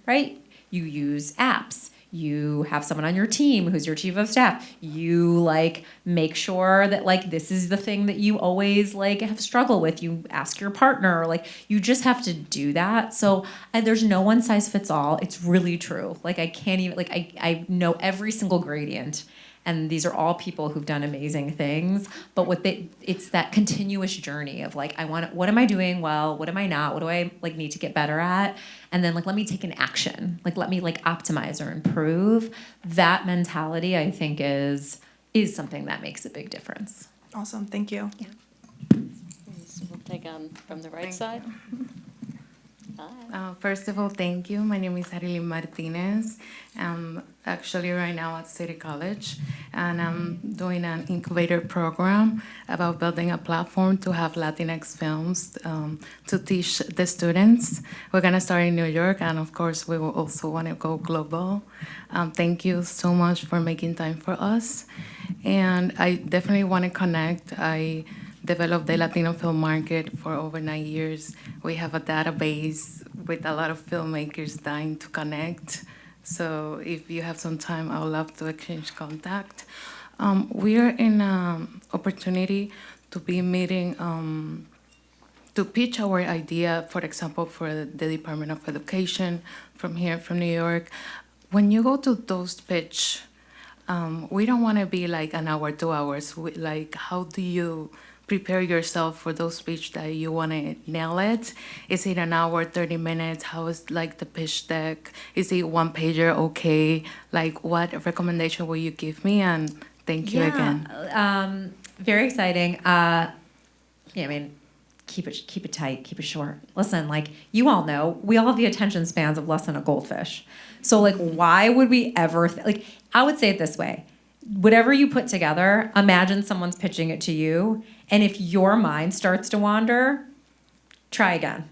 right? You use apps. You have someone on your team who's your chief of staff. You like make sure that like this is the thing that you always like have struggled with. You ask your partner, like you just have to do that. So there's no one size fits all. It's really true. Like I can't even like I know every single gradient. And these are all people who've done amazing things, but it's that continuous journey of like, what am I doing well? What am I not? What do I like need to get better at? And then like, let me take an action. Like, let me like optimize or improve. That mentality, I think is something that makes a big difference. Awesome. Thank you. Yeah. So we'll take on from the right side. Hi. First of all, thank you. My name is Arely Martinez. I'm actually right now at City College, and I'm doing an incubator program about building a platform to have Latinx films to teach the students. We're going to start in New York, and of course, we will also want to go global. Thank you so much for making time for us. And I definitely want to connect. I developed the Latino film market for over 9 years. We have a database with a lot of filmmakers dying to connect. So if you have some time, I would love to exchange contact. We are in an opportunity to be meeting, to pitch our idea, for example, for the Department of Education from here, from New York. When you go to those pitch, we don't want to be like an hour, 2 hours. Like, how do you prepare yourself for those speech that you want to nail it? Is it an hour, 30 minutes? How is like the pitch deck? Is it one pager okay? Like, what recommendation will you give me? And thank you again. Very exciting. I mean, keep it tight, keep it short. Listen, like you all know, we all have the attention spans of less than a goldfish. So like, why would we ever like? I would say it this way: whatever you put together, imagine someone's pitching it to you, and if your mind starts to wander, try again.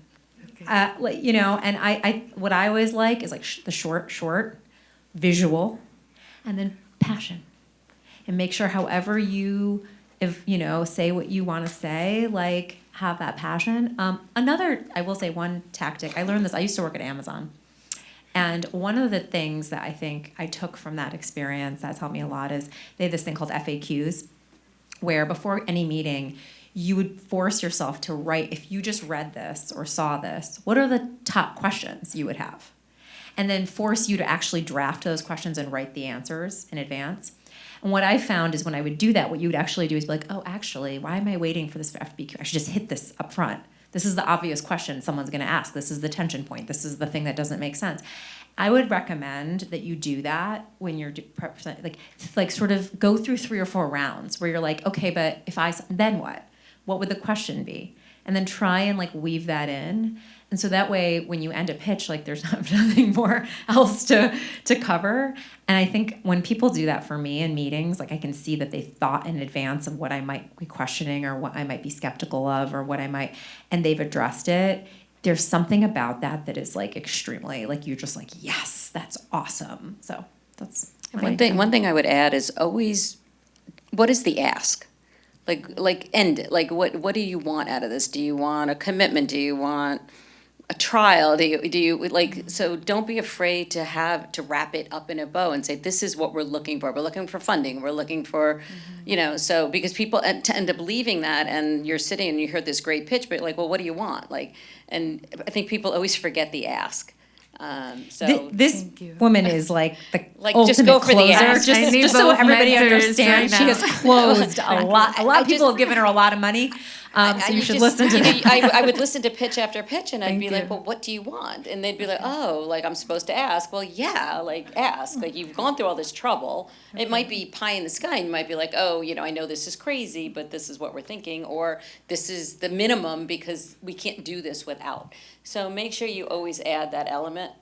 Okay. And I what I always like is like the short, visual, and then passion, and make sure however you, say what you want to say, like have that passion. I will say one tactic, I learned this, I used to work at Amazon. And one of the things that I think I took from that experience that's helped me a lot is they have this thing called FAQs, where before any meeting, you would force yourself to write, if you just read this or saw this, what are the top questions you would have? And then force you to actually draft those questions and write the answers in advance. And what I found is when I would do that, what you would actually do is be like, oh, actually, why am I waiting for this FAQ? I should just hit this up front. This is the obvious question someone's going to ask. This is the tension point. This is the thing that doesn't make sense. I would recommend that you do that when you're like sort of go through 3 or 4 rounds where you're like, okay, but then what? What would the question be? And then try and like weave that in. And so that way, when you end a pitch, like there's nothing more else to cover. And I think when people do that for me in meetings, like I can see that they thought in advance of what I might be questioning or what I might be skeptical of or and they've addressed it. There's something about that is like extremely, like you're just like, yes, that's awesome. So that's One thing I would add is always, what is the ask? Like end it. Like what do you want out of this? Do you want a commitment? Do you want a trial? Do you like, so don't be afraid to wrap it up in a bow and say, this is what we're looking for. We're looking for funding. We're looking for, so because people end up leaving that and you're sitting and you heard this great pitch, but like, well, what do you want? Like, and I think people always forget the ask. So This Thank you. woman is like the Like, ultimate just go for the closer. ask. I need Just so both everybody mentors understands, right she now. has closed a lot. A lot of people have given her a lot of money, so you should listen to them. I would listen to pitch after pitch, and I'd Thank be like, you. well, what do you want? And they'd be like, oh, like, I'm supposed to ask. Well, yeah, like, ask. Like, you've gone through all this trouble. It might be pie in the sky, and you might be like, oh, I know this is crazy, but this is what we're thinking, or this is the minimum because we can't do this without. So make sure you always add that element,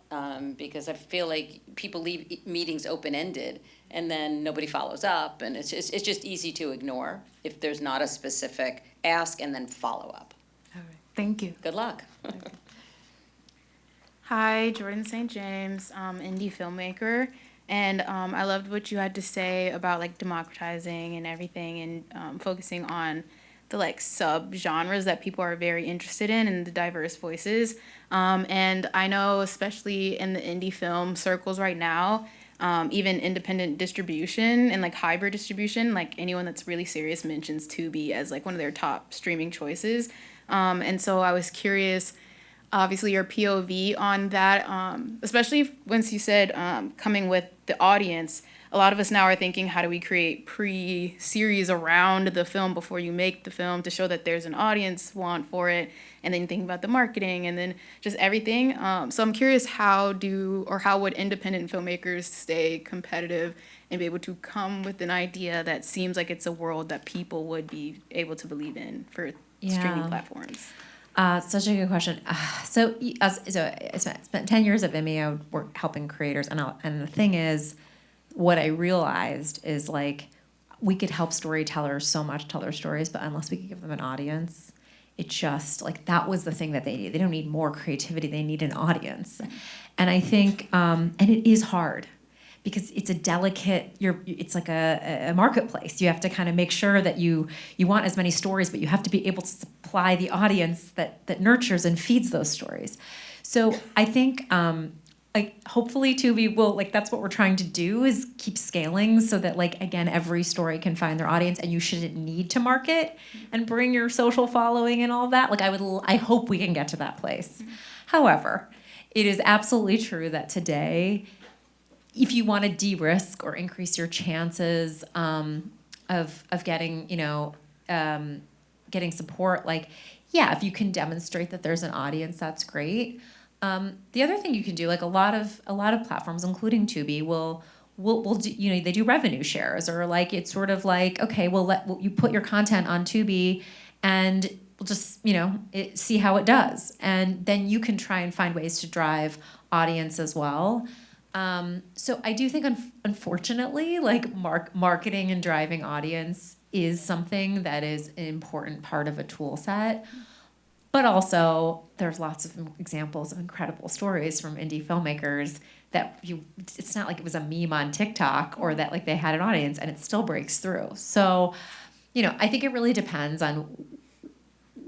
because I feel like people leave meetings open-ended, and then nobody follows up, and it's just easy to ignore if there's not a specific ask and then follow up. All right. Thank you. Good luck. Hi, Jordan St. James, indie filmmaker, and I loved what you had to say about like democratizing and everything, and focusing on the like sub genres that people are very interested in and the diverse voices. And I know, especially in the indie film circles right now, even independent distribution and like hybrid distribution, like anyone that's really serious mentions Tubi as like one of their top streaming choices. And so I was curious, obviously your POV on that, especially once you said coming with the audience. A lot of us now are thinking, how do we create pre-series around the film before you make the film to show that there's an audience want for it, and then thinking about the marketing and then just everything. So I'm curious, how would independent filmmakers stay competitive and be able to come with an idea that seems like it's a world that people would be able to believe in for streaming Yeah. platforms? Such a good question. So I spent 10 years at Vimeo helping creators, and the thing is, what I realized is like we could help storytellers so much tell their stories, but unless we could give them an audience, it just like that was the thing that they need. They don't need more creativity; they need an audience. And I think, and it is hard because it's a delicate. It's like a marketplace. You have to kind of make sure that you want as many stories, but you have to be able to supply the audience that nurtures and feeds those stories. So I think. Like hopefully Tubi will, like that's what we're trying to do, is keep scaling so that like again every story can find their audience, and you shouldn't need to market and bring your social following and all that. Like I hope we can get to that place. However, it is absolutely true that today, if you want to de-risk or increase your chances of getting getting support, like yeah, if you can demonstrate that there's an audience, that's great. The other thing you can do, like a lot of platforms, including Tubi, will do, they do revenue shares, or like it's sort of like, okay, you put your content on Tubi, and we'll just see how it does, and then you can try and find ways to drive audience as well. So I do think, unfortunately, like marketing and driving audience is something that is an important part of a tool set. But also, there's lots of examples of incredible stories from indie filmmakers that it's not like it was a meme on TikTok, or that like they had an audience and it still breaks through. So, I think it really depends on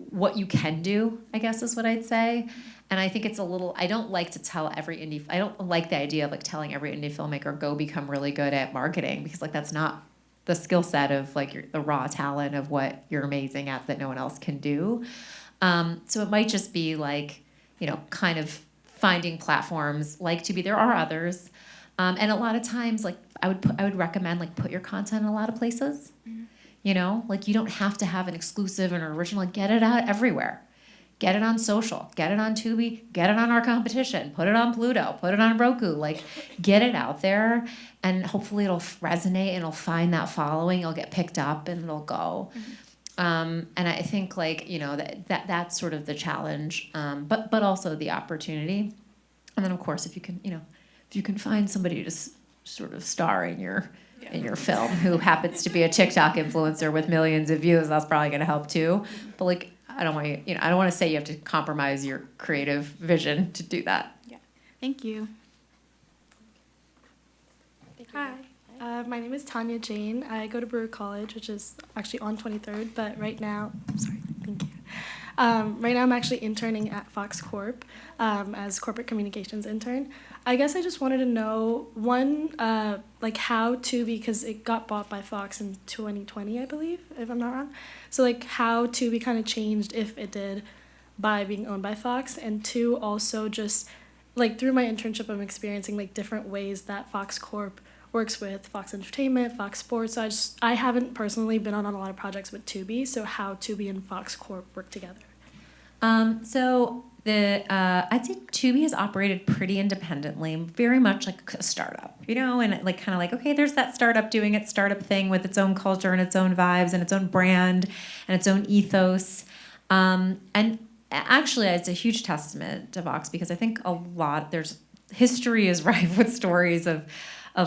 what you can do, I guess is what I'd say. And I think it's I don't like to tell I don't like the idea of like telling every indie filmmaker, go become really good at marketing, because like that's not the skill set of like the raw talent of what you're amazing at that no one else can do. So it might just be like, kind of finding platforms like Tubi. There are others. And a lot of times, like I would recommend like put your content in a lot of places, like you don't have to have an exclusive and original, like, get it out everywhere. Get it on social, get it on Tubi, get it on our competition, put it on Pluto, put it on Roku, like get it out there, and hopefully it'll resonate and it'll find that following, it'll get picked up and it'll go. And I think like, that's sort of the challenge, but also the opportunity. And then of course, if you can find somebody to sort of star in your film who happens to be a TikTok influencer with millions of views, that's probably going to help too. But like, I don't want to say you have to compromise your creative vision to do that. Yeah. Thank you. Hi, my name is Tanya Jane. I go to Brewer College, which is actually on 23rd, but right now, thank you. Right now I'm actually interning at Fox Corp as corporate communications intern. I guess I just wanted to know, one, like how Tubi, because it got bought by Fox in 2020, I believe, if I'm not wrong. So like how Tubi kind of changed, if it did, by being owned by Fox. And two, also just like through my internship, I'm experiencing like different ways that Fox Corp works with Fox Entertainment, Fox Sports. So I haven't personally been on a lot of projects with Tubi, so how Tubi and Fox Corp work together. So I'd say Tubi has operated pretty independently, very much like a startup, and like kind of like, okay, there's that startup doing its startup thing with its own culture and its own vibes and its own brand and its own ethos. And actually, it's a huge testament to Vox because I think history is rife with stories of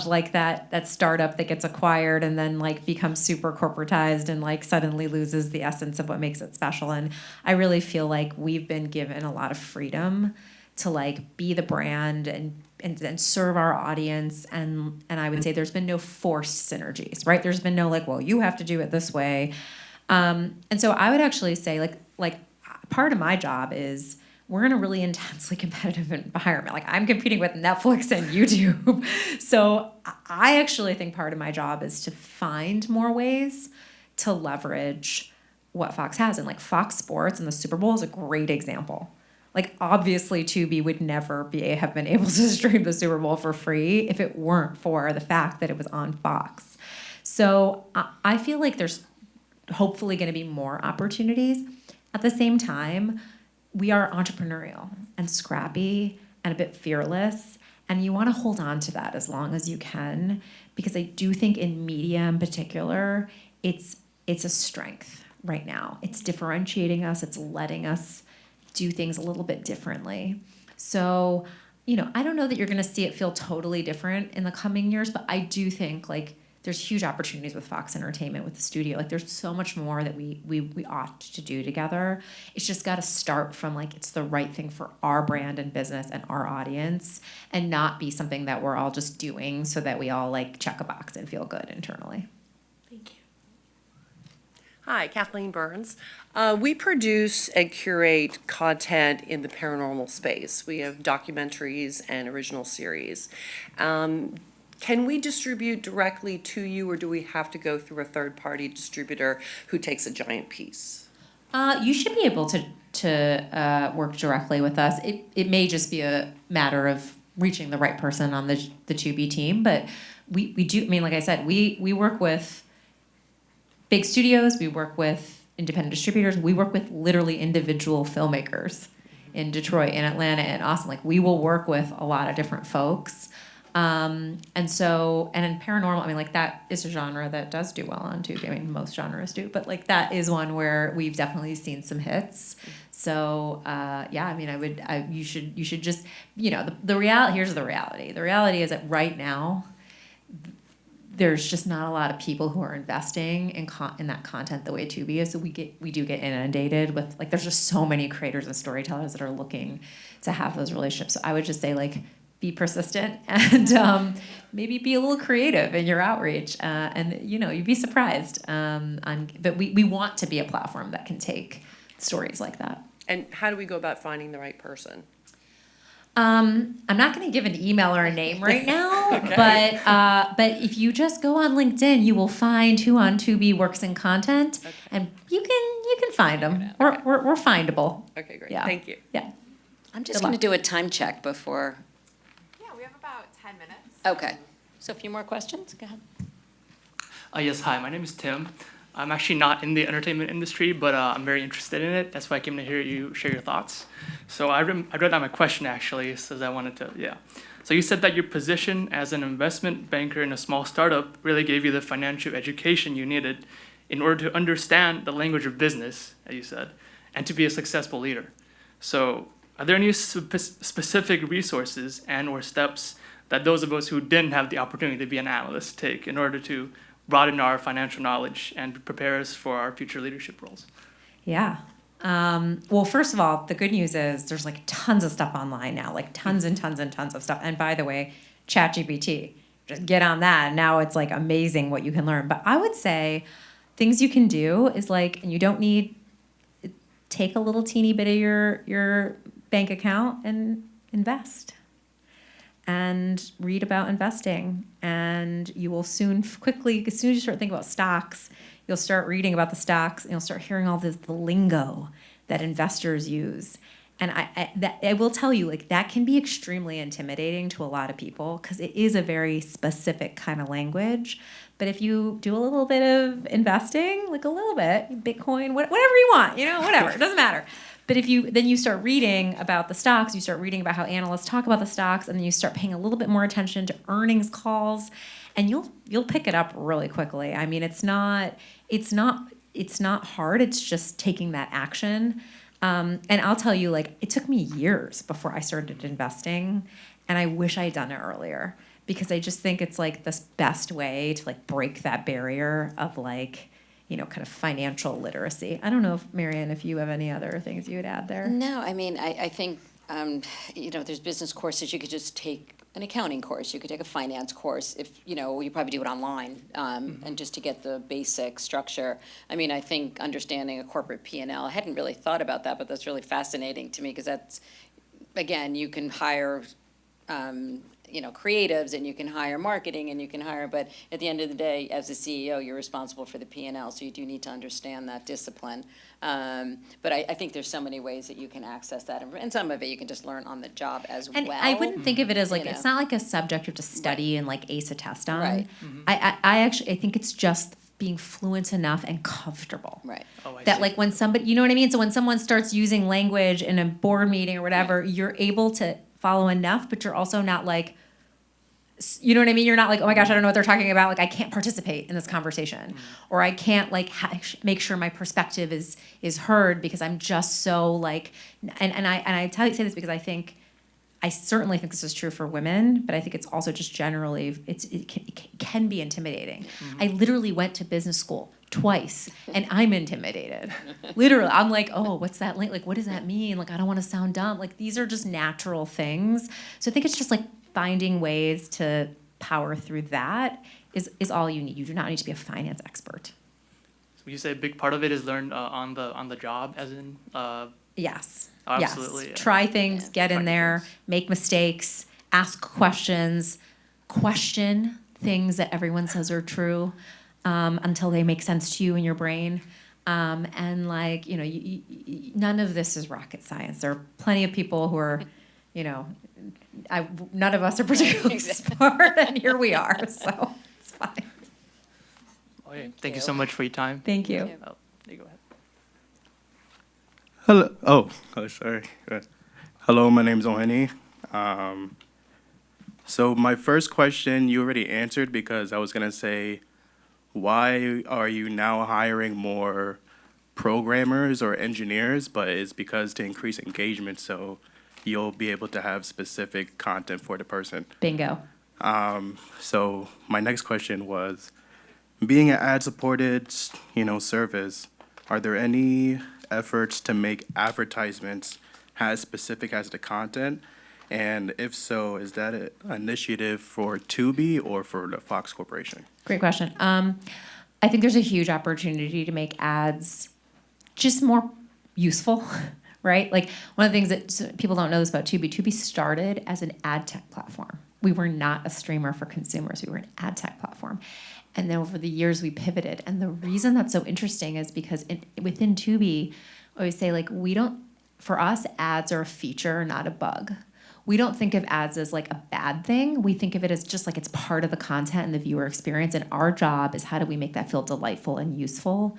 like that startup that gets acquired and then like becomes super corporatized and like suddenly loses the essence of what makes it special. And I really feel like we've been given a lot of freedom to like be the brand and serve our audience. And I would say there's been no forced synergies, right? There's been no like, well, you have to do it this way. And so I would actually say like part of my job is we're in a really intensely competitive environment. Like I'm competing with Netflix and YouTube. So I actually think part of my job is to find more ways to leverage what Fox has. And like Fox Sports and the Super Bowl is a great example. Like obviously Tubi would never have been able to stream the Super Bowl for free if it weren't for the fact that it was on Fox. So I feel like there's hopefully going to be more opportunities. At the same time, we are entrepreneurial and scrappy and a bit fearless, and you want to hold on to that as long as you can, because I do think in media in particular, it's a strength right now. It's differentiating us. It's letting us do things a little bit differently. So, I don't know that you're going to see it feel totally different in the coming years, but I do think like there's huge opportunities with Fox Entertainment, with the studio. Like there's so much more that we ought to do together. It's just got to start from like it's the right thing for our brand and business and our audience, and not be something that we're all just doing so that we all like check a box and feel good internally. Thank you. Hi, Kathleen Burns. We produce and curate content in the paranormal space. We have documentaries and original series. Can we distribute directly to you, or do we have to go through a third-party distributor who takes a giant piece? You should be able to work directly with us. It may just be a matter of reaching the right person on the Tubi team, but we do. I mean, like I said, we work with big studios. We work with independent distributors. We work with literally individual filmmakers in Detroit, in Atlanta, and Austin. Like we will work with a lot of different folks. And in paranormal, I mean, like that is a genre that does do well on Tubi. I mean, most genres do, but like that is one where we've definitely seen some hits. So, yeah, I mean, you should just, the reality, here's the reality. The reality is that right now, there's just not a lot of people who are investing in that content the way Tubi is. So we do get inundated with, like, there's just so many creators and storytellers that are looking to have those relationships. So I would just say, like, be persistent and maybe be a little creative in your outreach, and you'd be surprised. But we want to be a platform that can take stories like that. And how do we go about finding the right person? I'm not going to give an email or a name right now, Okay. but if you just go on LinkedIn, you will find who on Tubi works in content, and you can find them. We're findable. Okay, great. Yeah. Thank you. Yeah. I'm just going to do a time check before. Yeah, we have about 10 minutes. Okay. So a few more questions? Go ahead. Yes, hi, my name is Tim. I'm actually not in the entertainment industry, but I'm very interested in it. That's why I came to hear you share your thoughts. So I wrote down my question, actually, says I wanted to, yeah. So you said that your position as an investment banker in a small startup really gave you the financial education you needed in order to understand the language of business, as you said, and to be a successful leader. So are there any specific resources and or steps that those of us who didn't have the opportunity to be an analyst take in order to broaden our financial knowledge and prepare us for our future leadership roles? Yeah. Well, first of all, the good news is there's like tons of stuff online now, like tons and tons and tons of stuff. And by the way, ChatGPT, just get on that. Now it's like amazing what you can learn. But I would say things you can do is like, and you don't need, take a little teeny bit of your bank account and invest. And read about investing, and you will quickly, as soon as you start thinking about stocks, you'll start reading about the stocks, and you'll start hearing all the lingo that investors use. And I will tell you, like, that can be extremely intimidating to a lot of people because it is a very specific kind of language. But if you do a little bit of investing, like a little bit, Bitcoin, whatever you want, whatever, it doesn't matter. But if you start reading about the stocks, you start reading about how analysts talk about the stocks, and then you start paying a little bit more attention to earnings calls, and you'll pick it up really quickly. I mean, it's not hard. It's just taking that action. And I'll tell you, like, it took me years before I started investing, and I wish I had done it earlier because I just think it's like the best way to like break that barrier of like, kind of financial literacy. I don't know if Marianne, if you have any other things you would add there. No, I mean, I think, there's business courses. You could just take an accounting course. You could take a finance course if, you probably do it online, and just to get the basic structure. I mean, I think understanding a corporate P&L, I hadn't really thought about that, but that's really fascinating to me because that's, again, you can hire, creatives, and you can hire marketing, and you can hire, but at the end of the day, as a CEO, you're responsible for the P&L, so you do need to understand that discipline. But I think there's so many ways that you can access that, and some of it you can just learn on the job as And well. I wouldn't think of it as like, You it's know. not like a subject you have to study and like ace a test on. Right. I think it's just being fluent enough and comfortable. Right. Oh, I That see. like when somebody, you know what I mean? So when someone starts using language in a board meeting or whatever, you're able to follow enough, but you're also not like, you know what I mean? You're not like, oh my gosh, I don't know what they're talking about. Like, I can't participate in this conversation, or I can't like make sure my perspective is heard because I'm just so like. And I say this because I certainly think this is true for women, but I think it's also just generally it can be intimidating. I literally went to business school twice, and I'm intimidated. Literally, I'm like, oh, what's that like? What does that mean? Like, I don't want to sound dumb. Like, these are just natural things. So I think it's just like finding ways to power through that is all you need. You do not need to be a finance expert. Would you say a big part of it is learned on the job, as in? Yes. Absolutely, Yes. yeah. Try things, get in Try there, things. make mistakes, ask questions, question things that everyone says are true until they make sense to you in your brain. And like, none of this is rocket science. There are plenty of people who are, none of us are particularly smart, and here we are, so it's fine. Okay. Thank you so much for your time. Thank you. Oh, you go ahead. Hello. Oh, sorry. Hello, my name's Oheni. So my first question you already answered because I was gonna say, why are you now hiring more programmers or engineers? But it's because to increase engagement, so you'll be able to have specific content for the person. Bingo. So my next question was, being an ad-supported, service, are there any efforts to make advertisements as specific as the content? And if so, is that an initiative for Tubi or for the Fox Corporation? Great question. I think there's a huge opportunity to make ads just more useful, right? Like, one of the things that people don't know this about Tubi, Tubi started as an ad tech platform. We were not a streamer for consumers. We were an ad tech platform. And then over the years, we pivoted. And the reason that's so interesting is because within Tubi, I always say, like, for us, ads are a feature, not a bug. We don't think of ads as like a bad thing. We think of it as just like it's part of the content and the viewer experience. And our job is how do we make that feel delightful and useful?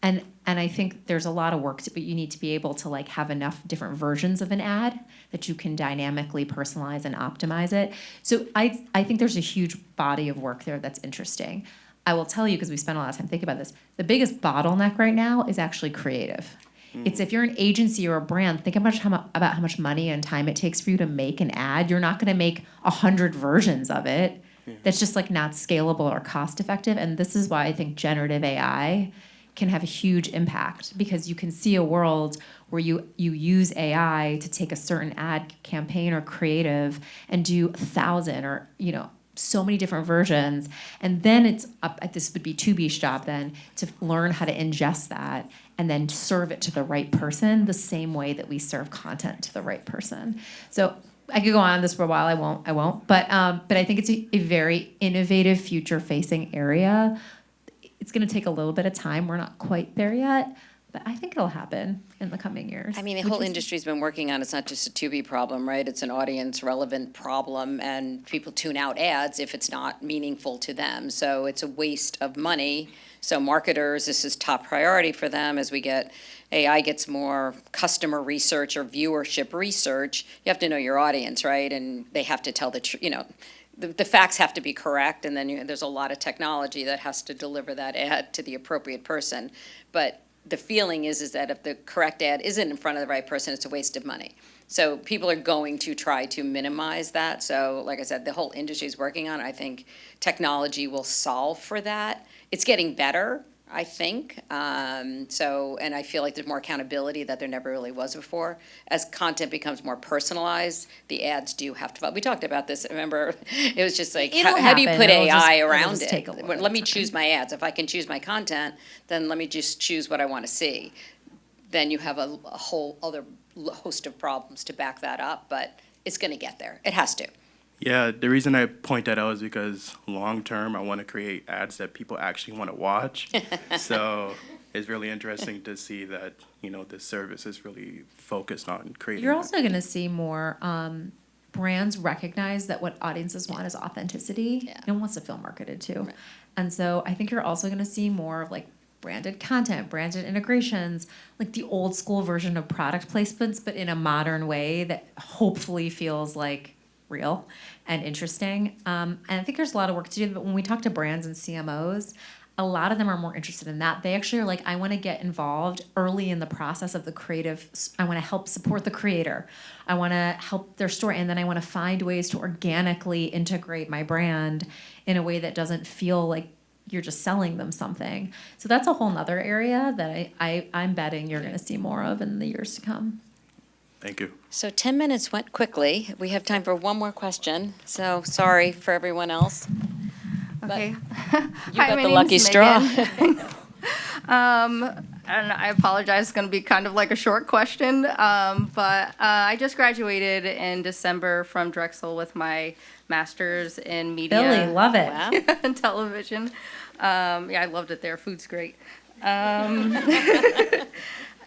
And I think there's a lot of work but you need to be able to like have enough different versions of an ad that you can dynamically personalize and optimize it. So I think there's a huge body of work there that's interesting. I will tell you, because we spent a lot of time thinking about this, the biggest bottleneck right now is actually creative. It's if you're an agency or a brand, think about how much money and time it takes for you to make an ad. You're not going to make 100 versions of it. That's just like not scalable or cost effective. And this is why I think generative AI can have a huge impact, because you can see a world where you use AI to take a certain ad campaign or creative and do 1,000 or so many different versions, and then it's up. This would be Tubi's job then to learn how to ingest that and then serve it to the right person the same way that we serve content to the right person. So I could go on this for a while. I won't. But I think it's a very innovative, future-facing area. It's going to take a little bit of time. We're not quite there yet, But I think it'll happen in the coming years. I mean, the Would whole you- industry's been working on, it's not just a Tubi problem, right? It's an audience relevant problem, and people tune out ads if it's not meaningful to them. So it's a waste of money. So marketers, this is top priority for them as AI gets more customer research or viewership research. You have to know your audience, right? And they have to tell the the facts have to be correct, and then there's a lot of technology that has to deliver that ad to the appropriate person. But the feeling is that if the correct ad isn't in front of the right person, it's a waste of money. So people are going to try to minimize that. So like I said, the whole industry is working on it. I think technology will solve for that. It's getting better, I think. And I feel like there's more accountability that there never really was before. As content becomes more personalized, the ads do have to, we talked about this, remember? It was just like, It'll how do you happen. put It'll AI it'll around just it? take a little Let me time. choose my ads. If I can choose my content, then let me just choose what I want to see. Then you have a whole other host of problems to back that up, but it's going to get there. It has to. Yeah, the reason I point that out is because long term, I want to create ads that people actually want to watch. So it's really interesting to see that, this service is really focused on creating. You're that. also going to see more brands recognize that what audiences want is authenticity. Yeah. No one wants to feel marketed to. Right. And so I think you're also going to see more of like branded content, branded integrations, like the old school version of product placements, but in a modern way that hopefully feels like real and interesting. And I think there's a lot of work to do, but when we talk to brands and CMOs, a lot of them are more interested in that. They actually are like, I want to get involved early in the process of the creative. I want to help support the creator. I want to help their story. And then I want to find ways to organically integrate my brand in a way that doesn't feel like you're just selling them something. So that's a whole nother area that I'm betting you're going to see more of in the years to come. Thank you. So 10 minutes went quickly. We have time for one more question. So sorry for everyone else. Okay. You Hi, got my the name lucky is straw. Megan. And I apologize, it's going to be kind of like a short question, but I just graduated in December from Drexel with my master's in media. Billy, love it. Wow. And television. Yeah, I loved it there. Food's great.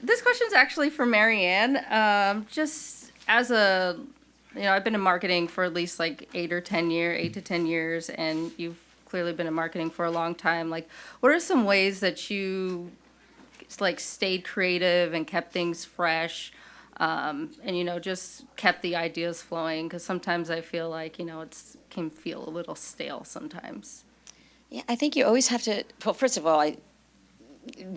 This question's actually for Marianne. Just as I've been in marketing for at least like 8 to 10 years, and you've clearly been in marketing for a long time. Like, what are some ways that you stayed creative and kept things fresh, and just kept the ideas flowing? Because sometimes I feel like it's can feel a little stale sometimes. Yeah, I think you always have to, well, first of all,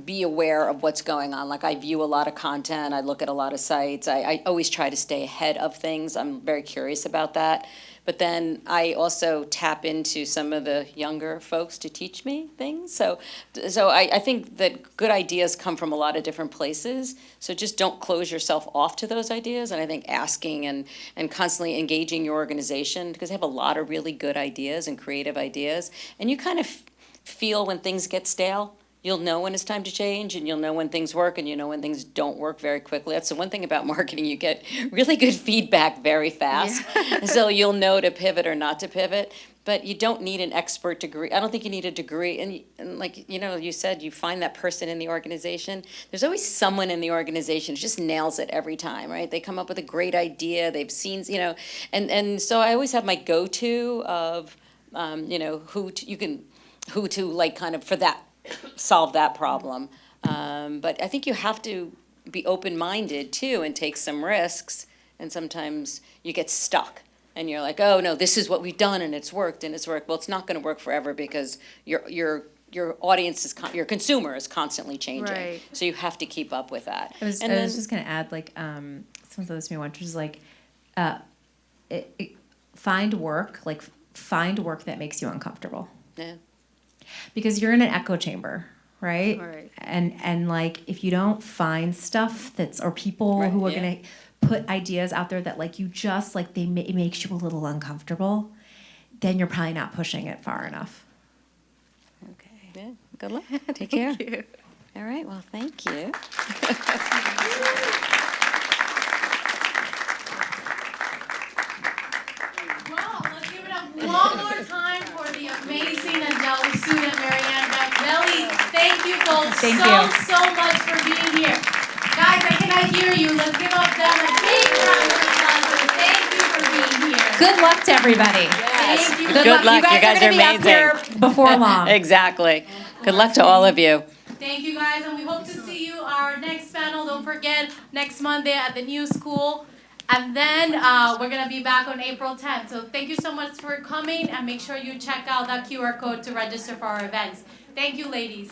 be aware of what's going on. Like, I view a lot of content, I look at a lot of sites, I always try to stay ahead of things. I'm very curious about that. But then I also tap into some of the younger folks to teach me things. So I think that good ideas come from a lot of different places. So just don't close yourself off to those ideas. And I think asking and constantly engaging your organization, because they have a lot of really good ideas and creative ideas. And you kind of feel when things get stale. You'll know when it's time to change, and you'll know when things work, and you know when things don't work very quickly. That's the one thing about marketing. You get really good feedback very fast. Yeah. So you'll know to pivot or not to pivot. But you don't need an expert degree. I don't think you need a degree. And like, you said, you find that person in the organization. There's always someone in the organization who just nails it every time, right? They come up with a great idea. They've seen, and so I always have my go-to of, who to like kind of for that, solve that problem. But I think you have to be open-minded too and take some risks. And sometimes you get stuck and you're like, oh no, this is what we've done and it's worked. Well, it's not going to work forever because your audience your consumer is constantly changing. Right. So you have to keep up with that. I was just going to add, like, someone said this to me once, which is like, find work that makes you uncomfortable. Yeah. Because you're in an echo chamber, right? Right. And like, if you don't find stuff or people Right, who are yeah. going to put ideas out there that like you just like it makes you a little uncomfortable, then you're probably not pushing it far enough. Okay. Yeah. Good luck. Take care. Thank you. All right. Well, thank you. Well, let's give it up one more time for the amazing Anjali Sud and Marianne Gambelli. Thank you both Thank so you. much for being here. Guys, I cannot hear you. Let's give up them a big round of applause. Thank you for being here. Good luck to everybody. Thank you. Good luck. You You guys are are gonna be up amazing. here before long. Exactly. Good luck to all of you. Thank you guys, and we hope to see you our next panel. Don't forget, next Monday at the new school. And then we're gonna be back on April 10th. So thank you so much for coming, and make sure you check out that QR code to register for our events. Thank you, ladies.